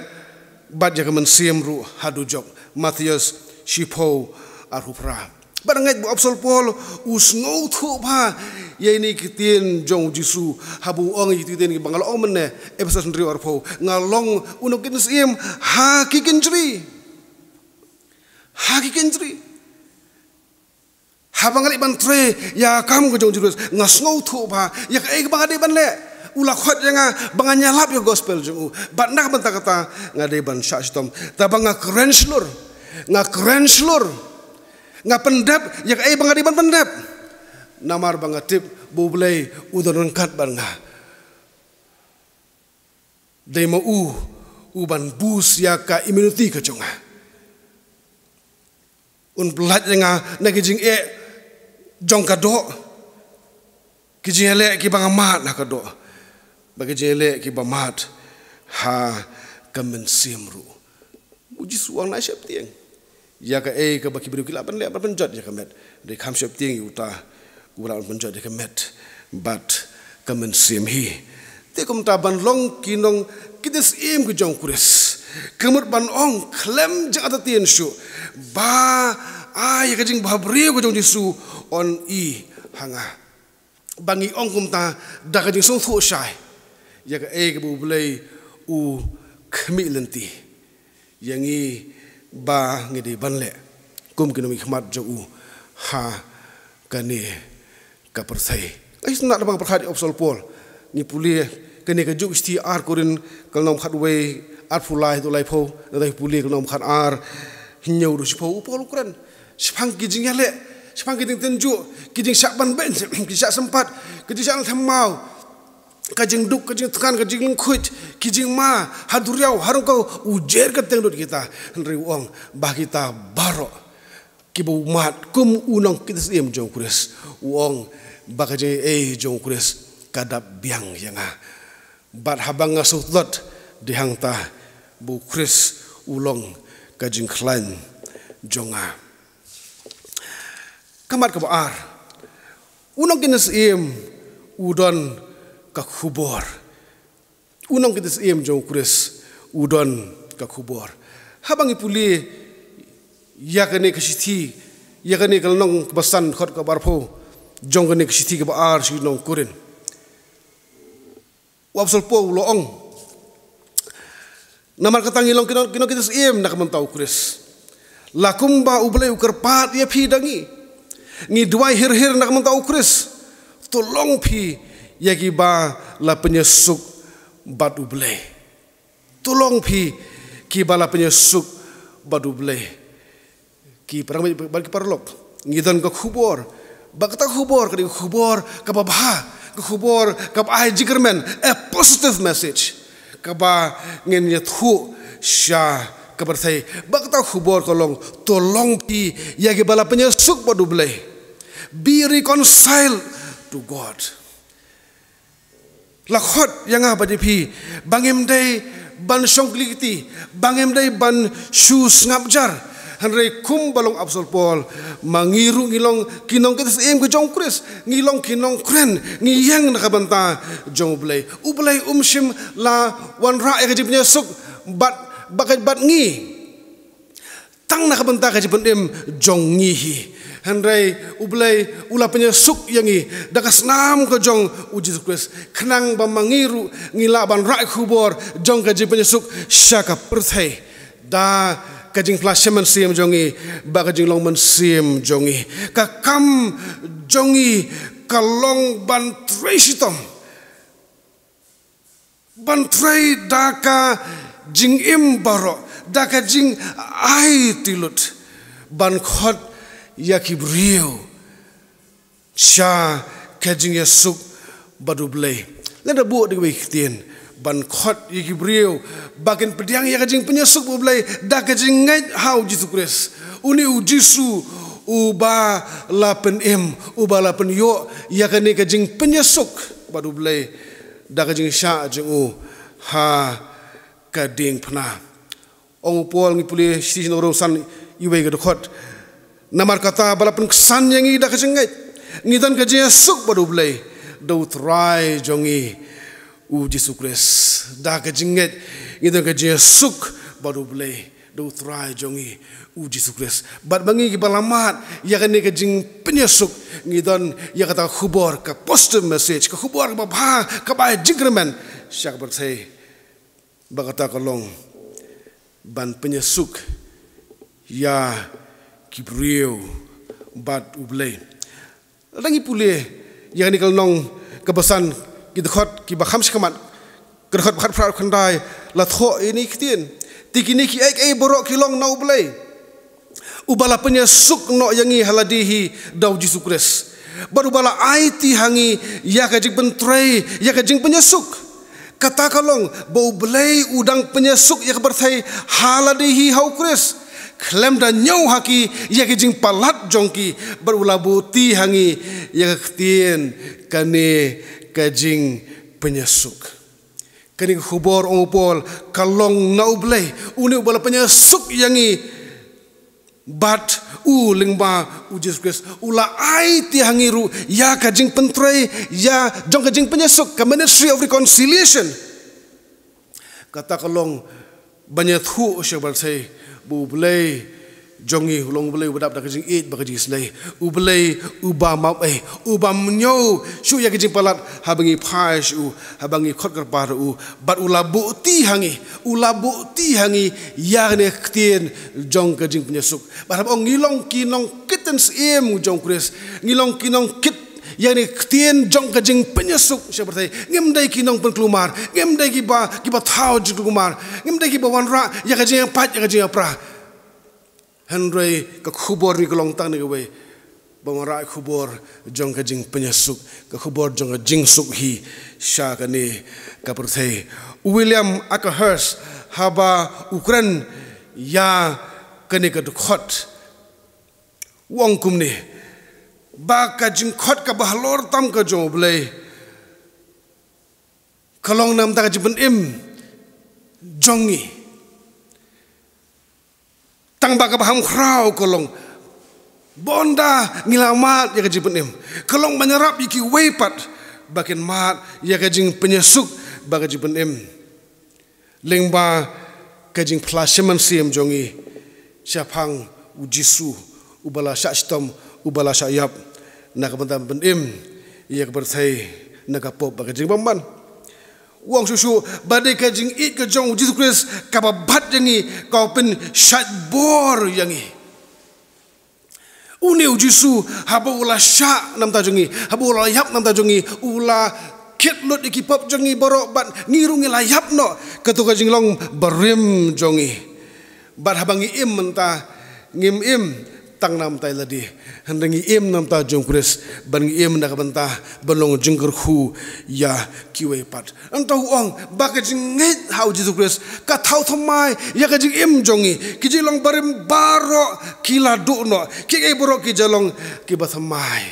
bat ya kaman siam ru hadu jok Matthias shipo arhupra barangai bu absol pol usngou thu ba ye ni kitien jong jisu habu ong kitien ki bangal ong menne episode sendiri arpo ngalong unokin siam ha kikinjri Hakikenjri, habang alik bantre ya kamu kejong jurus ngasngau tu bah ya kayak bang ade ban le ulah khot yang bang nyalap ya gospel jung bat nak bentak kata ngade ban syastom tabang ngakeren slur ngapendap ya kayak bang ade ban pendap namar bang atip bublei udon rengkat ban nga demo uban bus ya ka immunity kejonga un pelat yang nagijing jong kado kijing ele ki bang amat nak kado bagi jele ki bamat ha kamen simru uji suang na syap tieng ya ka ka baki beri kilapan le ban penjot ya kamet de kam syap tieng uta urang penjot de kamet bat kamen sim hi te kum ta ban long kinong kides im ku jong kuris kemur ban ong klem jang atien syu ba ya kajing babri ko jong disu on hanga bangi ong kum ta da kajing sung thu sai ya ka ke bu blei u khmi lenti yangi ba ngidi banle kum kinomi khmat jo u ha kane ka persai ais nak bang perkhadi opsol pol ni puli kane ka juk sti ar korin kalnom khatwe ar fulai to lai pho dai puli kalnom khat ar hinyau ru pho upol ukuran sepang kijing yale sepang kijing tenju kijing sak ban ben kijing sak sempat kijing sak thamau kajing duk kajing tekan kajing lengkuit kijing ma haduriau harung kau ujer keteng dut kita henry uang bah kita barok kibu umat kum unong kita sim jong kuris uang bah kajing jong kuris kadap biang yang bat habang ngasutlot dihangta bu kuris ulong kajing klan jonga kamat kebaar unong kita sim udon kakubor unong kita sim jong kuris udon kakubor habang ipuli yakane kasiti yakane kalnong kebasan khot kabarpo jong kane kasiti kebaar si nong kurin wabsol po loong namar katangi long kino kita sim nak mentau kuris lakumba ublay ukarpat ya pi dangi ni duai hir nak mentau kuris tolong pi yagi ba la penyesuk batu belai. Tolong pi ki ba la penyesuk batu belai. Ki perang bagi parlok. Ngidan ke khubor. Ba kata khubor ke khubor ke ba ke khubor ke ba jigermen a positive message. Ke ba ngin yathu sha ke berthai. Ba kata khubor kolong tolong pi yagi ba la penyesuk batu belai. Be reconciled to God. Lakhot yang apa pi bangem dai ban songkliti bangem dai ban shoes ngapjar hanrei kum balong absol pol mangiru ngilong kinong kita em ke jong kris ngilong kinong kren ngiyang nakabanta jong ublay umshim la wan ra e kajipnya suk bat ngi tang nakabanta kajipun em jong ngihi hanrei ublay ula penyesuk yangi dakas nam ke jong uji Kristus kenang bamangiru ngila ban rai khubor jong kaji penyesuk syaka perthai da kajing flasheman sim jongi ba kajing long man sim jongi ka kam jongi kalong ban tresitom ban trei daka jing im baro daka jing ai tilut ban khot yakibriu sha kajing yasuk badublay lenda buat di wiktin ban khot yakibriu bagian pediang ya kajing penyesuk badublay da kajing ngai hau jisu kris uni ujisu uba lapen uba lapen yo ya kani kajing penyesuk badublay da kajing sha jing ha kading pna ong pol ngipuli si norong san iwe gadkhot namar kata balapan kesan yang ida kesengai ngidan kajian suk baru belai dau try jongi Yesus Kristus dah kejenget ngidan kajian suk baru belai dau try jongi Yesus Kristus bat bangi kibalamat ya kan ni kajing penyesuk ngidan ya kata khubor ke positive message ke khubor ke bah ke baik jingremen syak bertai bagata kolong ban penyesuk ya kibriu bat ublay rangi pule yang ni kalnong kebesan kidekhot ki bakham shkamat kedekhot bakhat phra khandai la tho ini kitien tikini ki ai borok kilong na ublay ubala penyesuk no yangi haladihi dau Yesus Kristus baru bala ai ti hangi ya kajing pentrei ya kajing penyesuk kata kalong bau belai udang penyesuk ya berthai haladihi hau Kristus klem dan nyau haki ya kejing palat jongki berulabuti hangi ya ketien kane kajing penyesuk kani khubor ongpol kalong naublay uni ubala penyesuk yangi bat lingba Yesus Kristus ula ai ti hangiru ya kajing pentrei ya jong kajing penyesuk ke ministry of reconciliation kata kalong banyak hu syabal sai bu belai jongi ulong belai udap dak jing it baka jing slay u belai uba mau uba menyo shu ya jing palat habangi phais habangi khot karpar bat ulabu ti hangi ya ne ktien jong ka jing penyesuk barab ong ngilong kinong kitten sim jong Kristus ngilong kinong kit yang ni ktien jong ka jing penyesuk seperti ngemdai kinong penkelumar ngemdai kiba thau jing kelumar ngemdai kiba wanra ya ka jing pat ya ka jing pra Henry ke khubor ni kelong tang ni we Bamarai khubor jong ka jing penyesuk ka khubor jong ka jing suk hi sha ka ni ka perthei William Ackerhurst haba Ukraine ya ka ni ka dukhot wong kum ni ba ka jing khot ka bahlor tam ka jong blei kalong nam ta ka jiben im jongi tang ba ka baham khrau kalong bonda ngilamat ya kajipen im kalong menyerap iki weipat bakin mat ya kajing penyesuk ba kajipen im lengba kajing plasheman sim jongi syapang ujisu ubala syastom ubala syayap nak bentam ben im ya keberthai nak apop ba kajing bamban wong susu badai kajing it kajong Jesus Christ kababat yangi kau pen syadbor yangi Uni ujisu haba ula syak nam tajungi haba ula yap nam tajungi ula kitlut ikipop jongi borok bat ngirungi layap no ketuka jinglong berim jongi bat habangi im mentah ngim im tang nam tai ladi hendengi im nam ta jong kris bangi im nak bentah belong jengker khu ya kiwe pat antau ong baka jingit hau Jesus Christ ka thau thamai ya ka jing im jongi ki jilong barim baro kila du no ki e boro ki jalong ki bathamai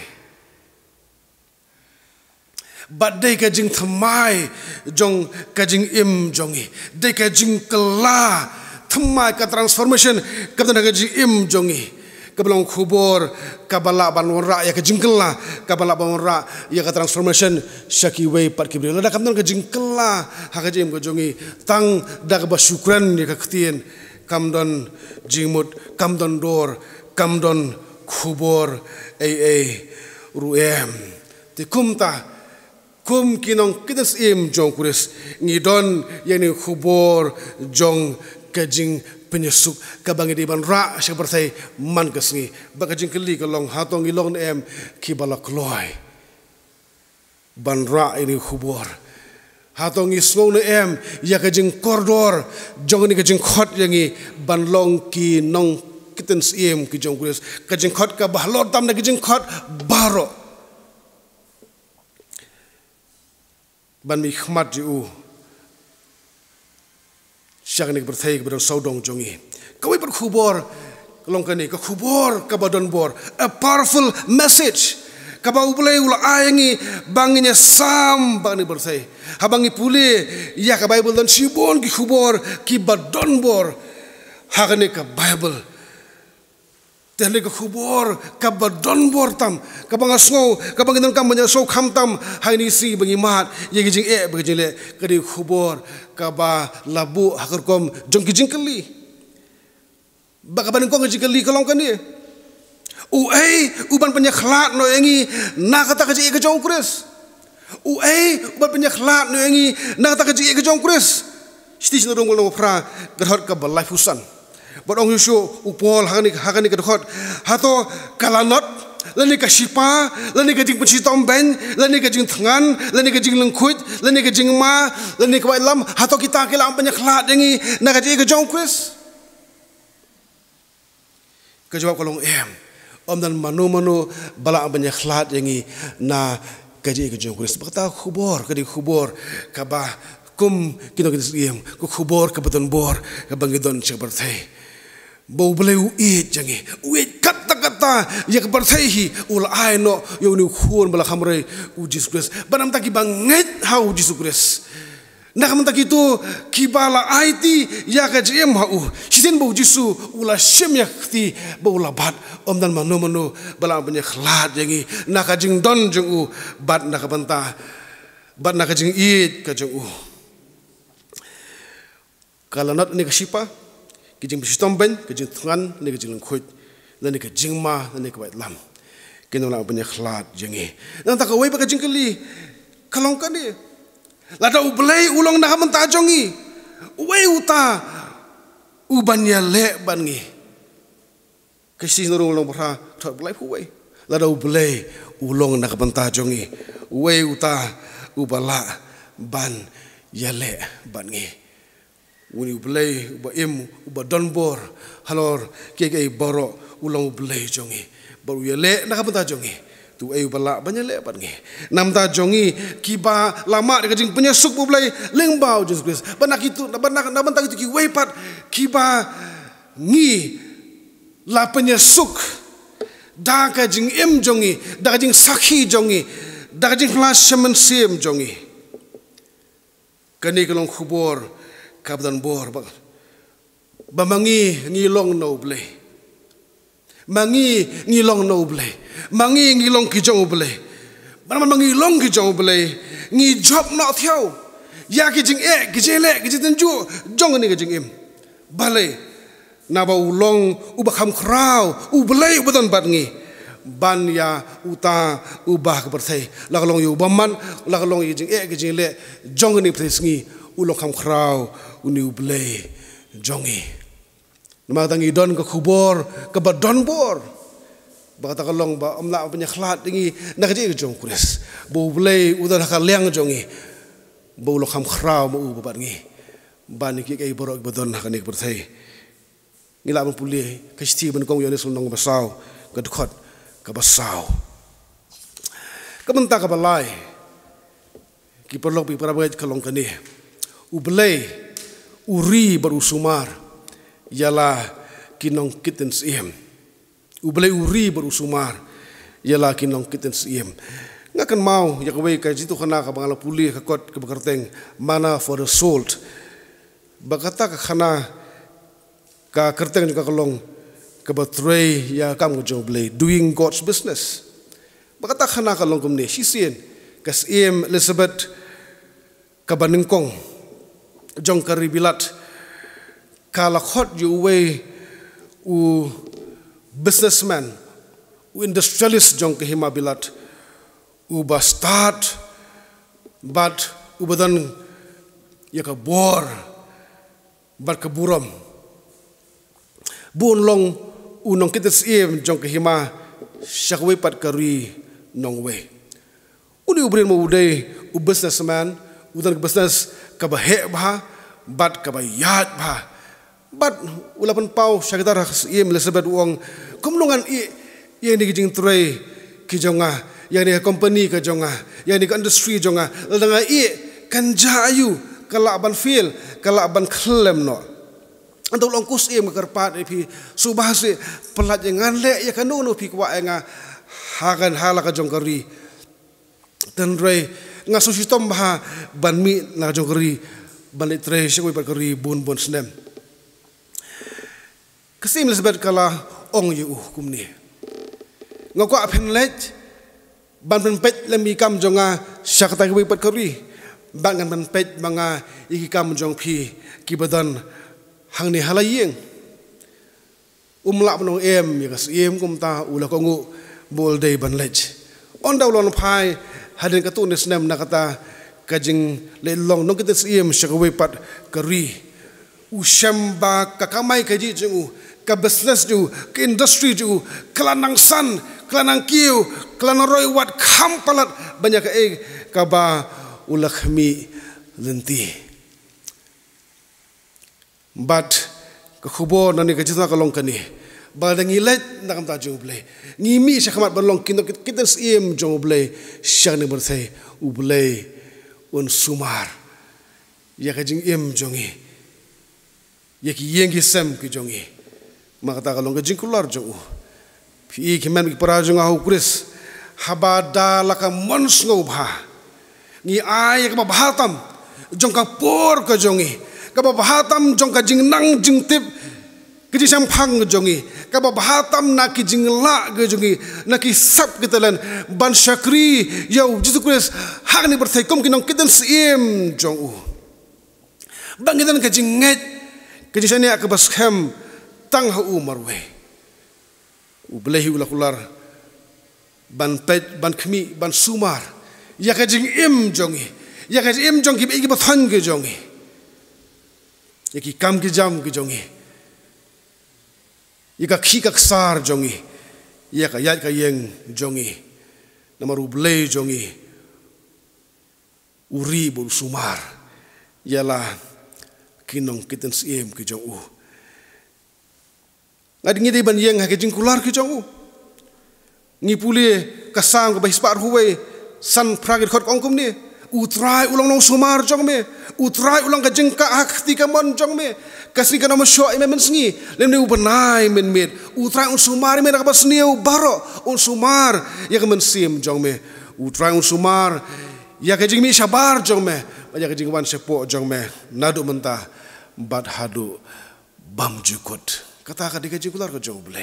badai ka jing thamai jong ka jing im jongi dei ka jing kala thamai ka transformation ka tan ka jing im jongi Kabalang khubor kabala banwara ya kejingkela kabala banwara ya ka transformation syaki way pat kibri lada kamdan kejingkela hakajim gojongi tang da ka basyukran ya ka ktien kamdon jimut kamdon dor kamdon khubor ruem ti kumta kum kinong kitas im jong kuris ngidon yani khubor jong kajing penyesuk kabangi di ban ra seperti man kesni bakajing keli kalong hatong ilong em kibala kloy ban ra ini khubor hatong ismo ne em ya kajing kordor jong ni kajing khot yangi ban long ki nong kitens em ki jong kuris kajing khot ka bahlot tam na kajing khot baro ban mi khmat ju Siang ni berthai kepada saudong jongi. Kau berkhubor, kalau kini kau khubor kabadon bor, a powerful message. Kau boleh ulah ayangi banginya sam bang ni berthai. Habangi pule, ya ke Bible dan sibon ki khubor ki badon bor. Hakani ke Bible. Tehli ke khubor kabadon bor tam. Kabang asngau, kabang inang kam menyasau kam tam. Hai ni si bengimat, ye gijing begijing le kadi khubor. Kaba labu hakerkom jong kijing keli bakaban kong kijing keli kalong kani uban penyakhlat no yangi na kata kaji ke jong kris uban penyakhlat no yangi na kata kaji ke jong kris stis no dong lo pra gerhot ka balai fusan bodong yusu upol hakani ke dokot hato kalanot lani ka shipa lani ka jing pensitom ben lani ka jing tangan lani ka jing lengkut lani ka jing ma lani ka lam hato kita kelang penyakhlat yangi na ka jing ke jong kris ka jawab kolong om dan manu bala penyakhlat yangi na ka jing ke jong kris bakta khubor ka di khubor ka ba kum kino kino ku khubor ka beton bor ka bangidon seperti bau beleu it jangi uit kata ya kepercayai ulah aino yang ni khun bala khamre Jesus Christ banam taki banget hau Jesus Christ nak mentaki itu kibala IT ya ka jem hau sitin bau Jesus ulah syem ya khti bau labat om dan manu bala banyak khlat jangi nak jing don jeng u bat nak bantah bat nak jing it ka jeng u kalau not ni ka sipa kijing bistom ben kijing tangan ni kijing lengkut dan ni kijing ma dan ni kebait lam kena lang banyak khlat jengi dan tak kawai pakai jingkeli kalong kan ni lada ublei ulong nak mentajongi uwei uta ubanya le bangi kisi nurung ulong berha tak belai uwei lada ublei ulong nak mentajongi uwei uta ubala ban yale bangi Uni ublei uba im uba donbor halor keke boro ulang ublei jongi baru ya le nak apa jongi tu ayu balak banyak le pat ngi nam ta jongi kiba lama de jing penyesuk bulai lengbau Jesus Christ banak itu banak tak itu ki wei pat kiba ngi la penyesuk da ka jing em jongi da jing sakhi jongi da jing flash shaman sim jongi kani kalong khubor kabdan bor bamangi ngilong no ble mangi ngilong no ble mangi ngilong ki jong ble ban mangi long ki jong ble ngi job no thiau ya ki jing ki jele ki jin ju jong ni ki jing im bale na ba ulong u ba kham khrau u ble u badon bat ngi ban ya uta ubah ke perthai la long yu baman la long yi jing ki jing le jong ni pres ngi ulong kham khrau u ni u ble jongi nama tangi don ke kubor ke badon bor bakata kalong ba amla punya khlat dingi nak je jong kuris bo blai udan ka liang jongi bo lo kham khrau mo u babat ngi ban ki kai borok badon ka nik berthai ngila ban puli ka sti ban kong yones nong basau ka dukhot ka basau ka benta ka balai ki perlok pi para bagai kalong kani u blai uri baru sumar ialah kinong kitten siem ublai uri baru sumar ialah kinong kitten siem ngakan mau ya kawai ka jitu khana ka bangala puli ka kot ka bakarteng mana for the salt bakata ka khana ka kerteng ka kalong ka batray ya kam go blai doing God's business bakata khana ka long kumne sisien ka siem Elizabeth ka baningkong jong karibilat kala khot you way u businessman u industrialist jong ke himabilat u ba start but u badan ya ka bor bar ka buram bun long u nong kites em jong ke hima shakwe pat kari nong we uni u brin mo uday u businessman u dan business ka ba he ba bat ka ba yat ba but ulapan pau syakadar iem Elizabeth wong kumlungan yang ni jing tray ki jonga yang ni company ka jonga yang ni industry jonga ladanga kan jayu kalaban feel kalaban klem no antu longkus iem kerpat pi subahse pelat jangan le ya kanu no pi kwa nga hagan hala ka jongkari dan ray nga so system ba ban mi na jongkari ban tray shikoi par kari bun snem Kasim Elizabeth kala ong yu kumni ngako apen let ban pen pet lemi kam jonga syakta ki pat kari ban kan pen pet manga iki kam jong phi ki badan hang ni halayeng umla pnong em ya kas em kum ta ula ko ngu bol dei ban let on dawlon phai hadin ka tu nesnem nakata kajing le long nong kita em syakwe pat kari ushamba kakamai kaji jengu ka business ju ka industry ju kelanang san kelanang kiu kelanang roy wat kampalat banyak ka ba ulakhmi lenti but ka khubo nani ka jitna kalong kani ba dangi let nakam ta jung ble ngimi syakmat balong kinto kita sim jong ble syakne bersai u ble un sumar ya ka jing em jongi ya ki yengi sem ki jongi makata kalong kajing kular jong pi ki men ki para jong au kris habada laka mons ngo bha ni ai ka bahatam jong ka por ka jongi ka bahatam jong ka jing nang jing tip ki jam phang jongi ka bahatam na ki jing la ge jongi na ki sap ki talan ban shakri yau jisu kris hak ni berthai kom ki nong kiten sim jong u bangidan ka jing nget ki jisani ak bas khem tang ha umar we ublehi ulakular ban pet ban khmi ban sumar ya ka jing im jongi ya ka im jong ki ba thang ge jongi ya ki kam ki jam ge jongi ya ka khi ka sar jongi ya ka yat ka yeng jongi namaru ble jongi uri bul sumar yala kinong kiten sim ki jong u ngadingi di ban yeng ha ke jing kular ki jong u Ngipuli kasang ke bahis par huwe san pragit khot kongkum ni utrai ulang nong sumar jong me utrai ulang ka jengka hak ti ka mon jong me kasni kana mo sho me men sngi lem ne ubenai men met utrai un sumar me ka basniu baro un sumar ya ka men sim jong me utrai un sumar ya ka jing mi sabar jong me ya ka jing wan sepo jong me nadu menta bad hadu bam jukut kata ka dika jikular ka jong ble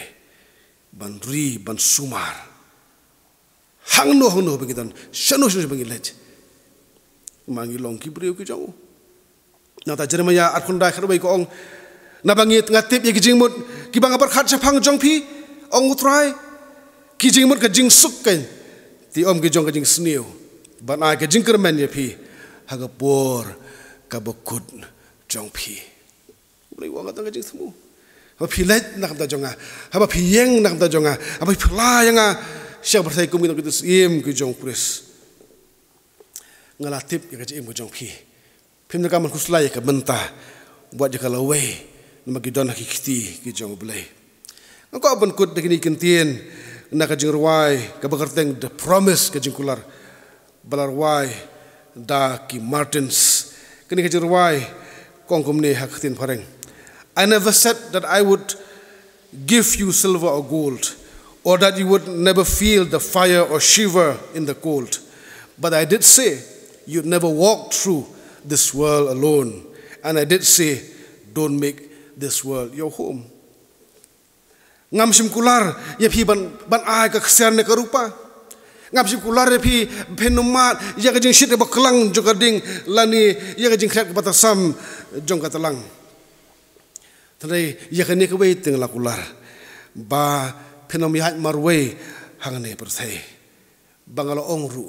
ban ri ban sumar hangno begitan shano bengilaj mangi long ki breu ki jong na ta Jeremia arkunda kharbai ko ong na bangit ngatip ye ki jingmut ki bang par khat chapang jong phi ong utrai ki jingmut ka jing suk kan ti om ki jong ka jing sneu ban ai ka jing kermen ye phi haga por ka bokut jong phi ulai wa ka jing smu ha phi laj na kam ta jonga ha phi yeng na kam ta jonga ha phi phla yanga siapa percaya kau minum kita sim ke jong pres ngalatip ya ke im ke jong pi pim nak man kuslai ke bentah buat je kalau we nama kita nak kiti ke jong belai engkau abon kut dekini kentien nak ke jing ruai ke bekerteng the promise ke jing kular balar wai da ki Martins kini ke jing ruai kongkum ni hak tin pareng. I never said that I would give you silver or gold, or that you would never feel the fire or shiver in the cold. But I did say you'd never walk through this world alone. And I did say, don't make this world your home. Ngam sim kular, ya pi ban ai ka kesian ka rupa. Ngam sim kular ya pi penumat, ya ka jing shit ba kelang joka ding lani, ya ka jing khrek ba tasam jong ka talang. Tadai ya ka ni ka wei teng la kular. Ba penom yahat marway hangane perthai bangalo ongru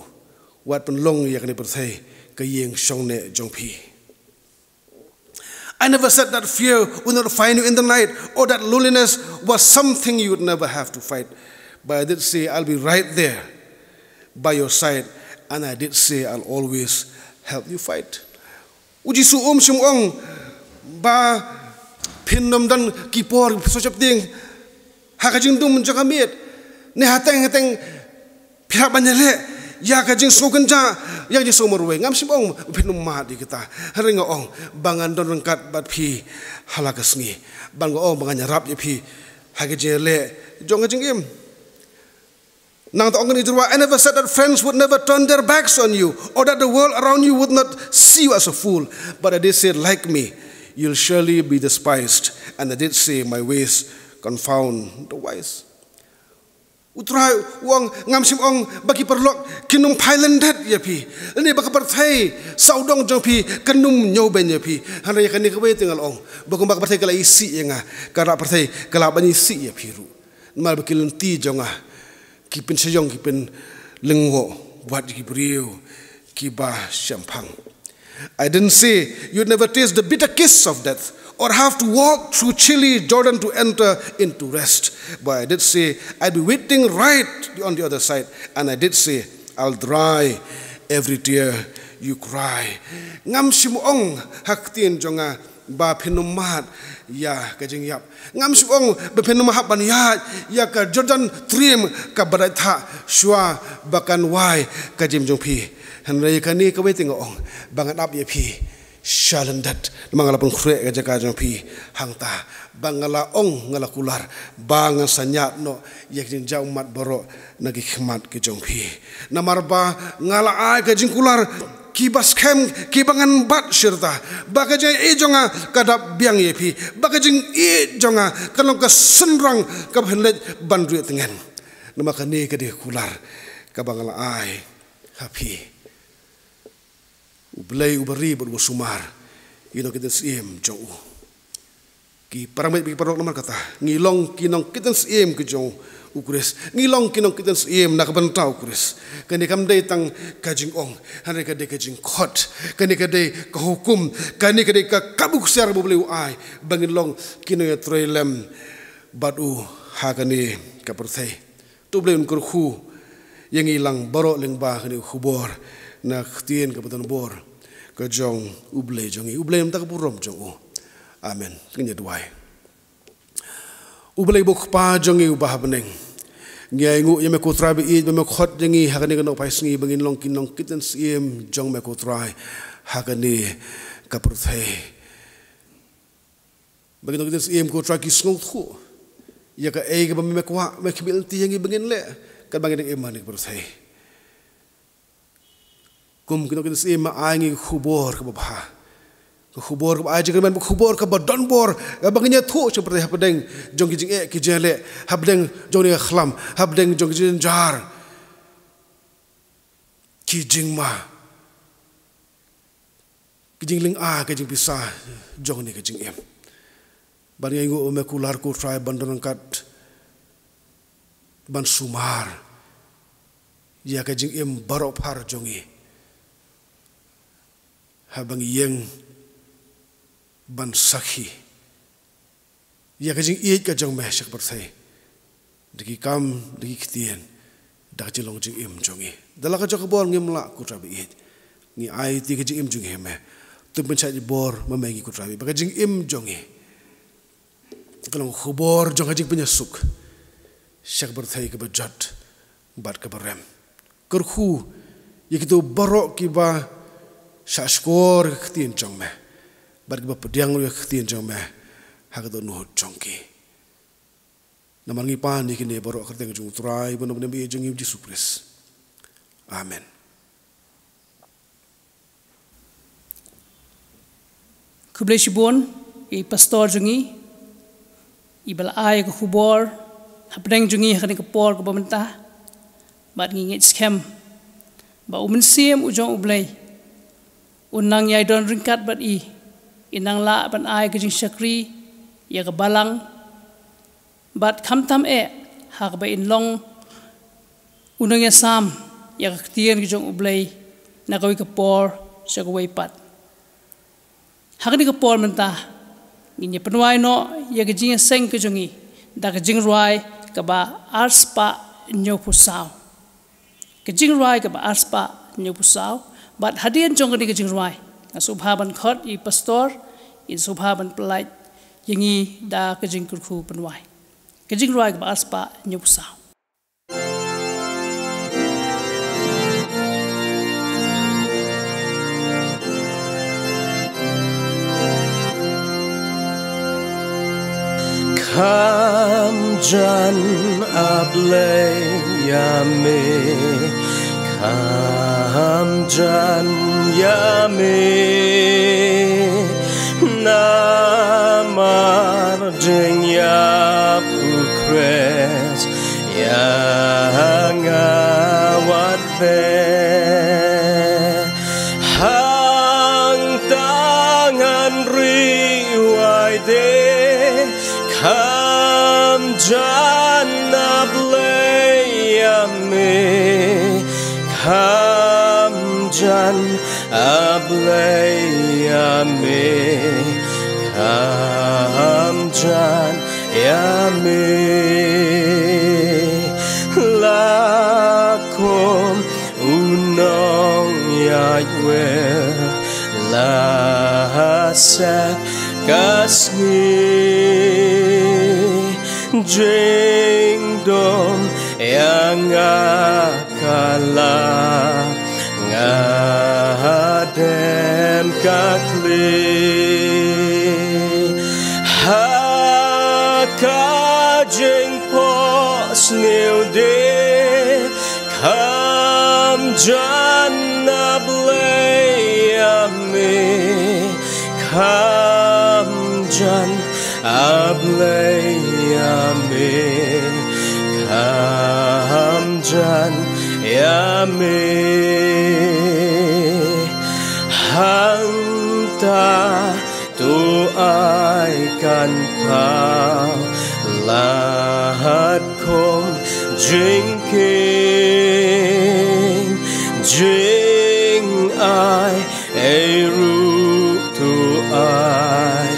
wat penlong yakni perthai kayeng songne jongpi. I never said that fear would not find you in the night, or that loneliness was something you would never have to fight, but I did say I'll be right there by your side, and I did say I'll always help you fight. Uji su sum ong ba penom dan kipor socap ding hakajing dum jakamit ne hateng pihak banyale ya kajing sokenja ya ji somorwe ngam sibong pinum ma di kita haringa ong bangan don rengkat bat phi halakasngi bango ong banganya rap ye phi hakajele jonga jingim nang to ongani jurwa. I never said that friends would never turn their backs on you, or that the world around you would not see you as a fool, but I did say, like me, you'll surely be despised, and I did say my ways confound the wise. Utrai wong ngam sim ong bagi perlok kinum pailan dat ya pi. Ini baka perthai saudong jong pi kenum nyoben ya pi. Hana ya kani kawe tinggal ong. Bakum baka perthai kala isi ya nga. Kara perthai kala bani isi ya pi ru. Mal baki lenti jonga. Kipin sejong kipin lengwo buat kibriu kiba syampang. I didn't say you'd never taste the bitter kiss of death, or have to walk through chilly Jordan to enter into rest. But I did say I'd be waiting right on the other side. And I did say I'll dry every tear you cry. Ngam simong haktin jonga ba penumat ya kajing yap. Ngam simong ba penumat ban ya ka Jordan trim ka baratha shua bakan wai kajim jongpi. Hanrai kani ka waiting ong bangat up ye pi. Shalandat mangala pun khre ka jaka jongpi hangta bangala ong ngala kular bang sanyat no yakin jau mat boro nagi khmat ke jongpi namarba ngala ai ka jingkular kibas kem kibangan bat sirta bakaje e jonga kadap biang yepi bakaje e jonga kalong ka senrang ka bhenlet bandru tengen namakani ka de kular ka bangala ai happy ublay ubari ber sumar ino kita sim jong ki paramit bi parok nomor kata ngilong kinong kita sim ke jong ukres ngilong kinong kita sim nak bentau ukres kani kam dei tang kajing ong hane ka de kajing khot kani ka de ka hukum kani ka de ka kabuk ser boleh ai bangin long kino ya troilem badu ha kani ka perthai tu boleh unkur khu yang ilang borok leng ba kani khubor na ktien ka beton bor ka jong ublay jongi ublay mta ka purom jong amen kenya duai ublay bok pa jongi ubah beneng ngai ngu yame ko trai bi me khot jengi hakani kan opai sngi bangin long kin long kitten sim jong me ko trai hakani kaprthai bangin long kitten sim ko trai ki sngo thu ya ka e ga me ko me khimil ti yangi bangin le kan bangin em mani kaprthai kum kin long kitten sim ma aingi khubor ka ba khubor ka aja kan khubor ka badon bor bangnya thu seperti habdeng jong kijing kijele habdeng jong ni khlam habdeng jong kijing jar kijing ma kijing ling a kijing bisa jong ni kijing em ban ngai ngo me kular ku try bandon kat ban sumar ya kijing em barok par jongi habang yeng ban sakhi ya kajing iet ka jong me shak barthai diki kam diki ktien dak jilong jing im jongi dala ka jok bor ngim la ku trabi iet ngi ai ti kajing im jong heme tu ben cha bor ma me ngi ku trabi ba kajing im jongi kalong khubor jong kajing punya suk shak barthai ka bajat bat ka barem kurkhu yikitu barok ki ba shashkor ktien jong me bagi bapa diang lu ktien jong me hak do nuh jongki naman ngi pan ikini borok kerteng jong trai bono bono bi jong Yesus Kristus amen Kublesi bon i pastor jongi i bal ai ko khubor hapdeng jongi hakani ko por ko bamenta bat ngi ngit scam ba umen sim ujong ublai unang yai don ringkat bat i inang la ban ai ke jing shakri ya ka balang bat kham tam hak ba in long unang ya sam ya ka tien ke jong ublai na ka wi ka por sa ka wai pat hak ni ka por menta ngi penwai no ya ka jing seng ke jongi da ka jing ruai ka ba arspa nyo pusau ka jing ruai ka ba arspa nyo pusau bat hadian jong ka jing ruai subhaban khot i pastor in subhaban pelait yangi da kajing kurku penwai kajing ruai ba aspa nyusa Kam jan ablay yame Kam jan yame namar ding ya pukres yang awat be hang tangan riwai de kam jan ablayame kam jan ablayame kam jan yame lakom unong yaywe lasa kasni jingdom yang akala ngadem kakli hakajing pos niude kam janna blayame kam jan ablayame kam jan yame hanta tu ai kan pau lahat kong drinking jing ai eru tu ai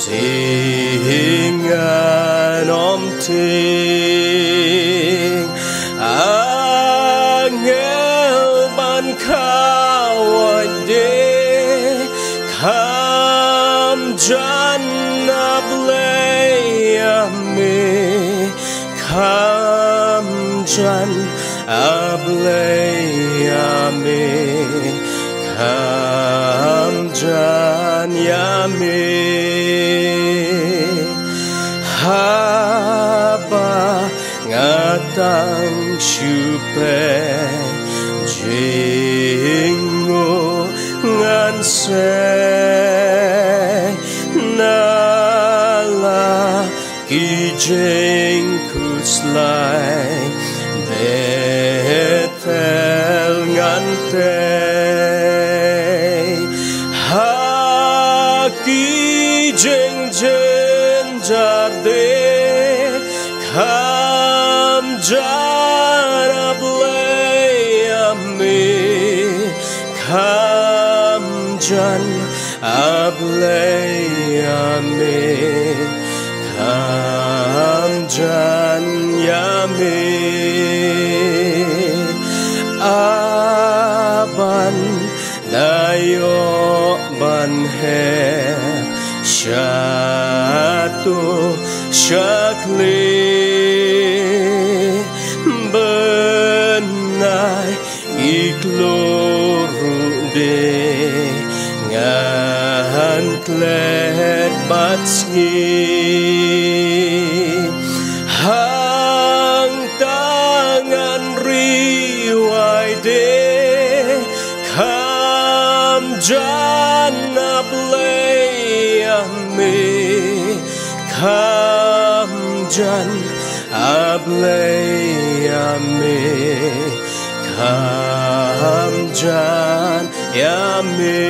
tingan om ting angel ban kawade kam janna blayame kam jan ablay ame kam jan yame haba ngatang syupe jingo nganse nala kijeng kuslay betel ngante haki jeng jen jarde kam jarablay ame kam jan ablay ame kam jan yame aban dayo ban he shatu shakli benai ikloru de ngan klet batski hang tangan riwai de kam jan ablay ame kam jan ablay ame kam jan yame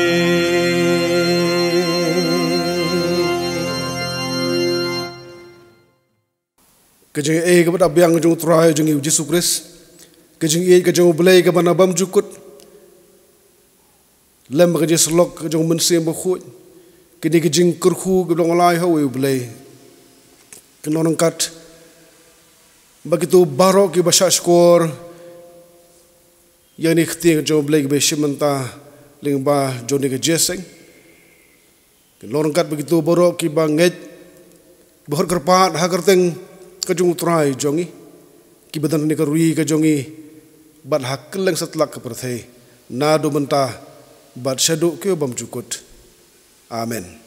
Kajing e kabat abyang kajing try kajing Yesus Kristus kajing e kajing belai kaban abam jukut lem kajing selok kajing mensim bakut kini kajing kerku kajing alai hawe belai kena nangkat begitu barok ki basya skor yang ni keting kajing belai kebe shimanta lingba joni kejeseng kena nangkat begitu barok ki banget bahar kerpat hakerteng kajung utrai jongi kibadan ni karui kajongi bad hakeleng setlak keperthai nado mentah bad syaduk ke bam jukut amen.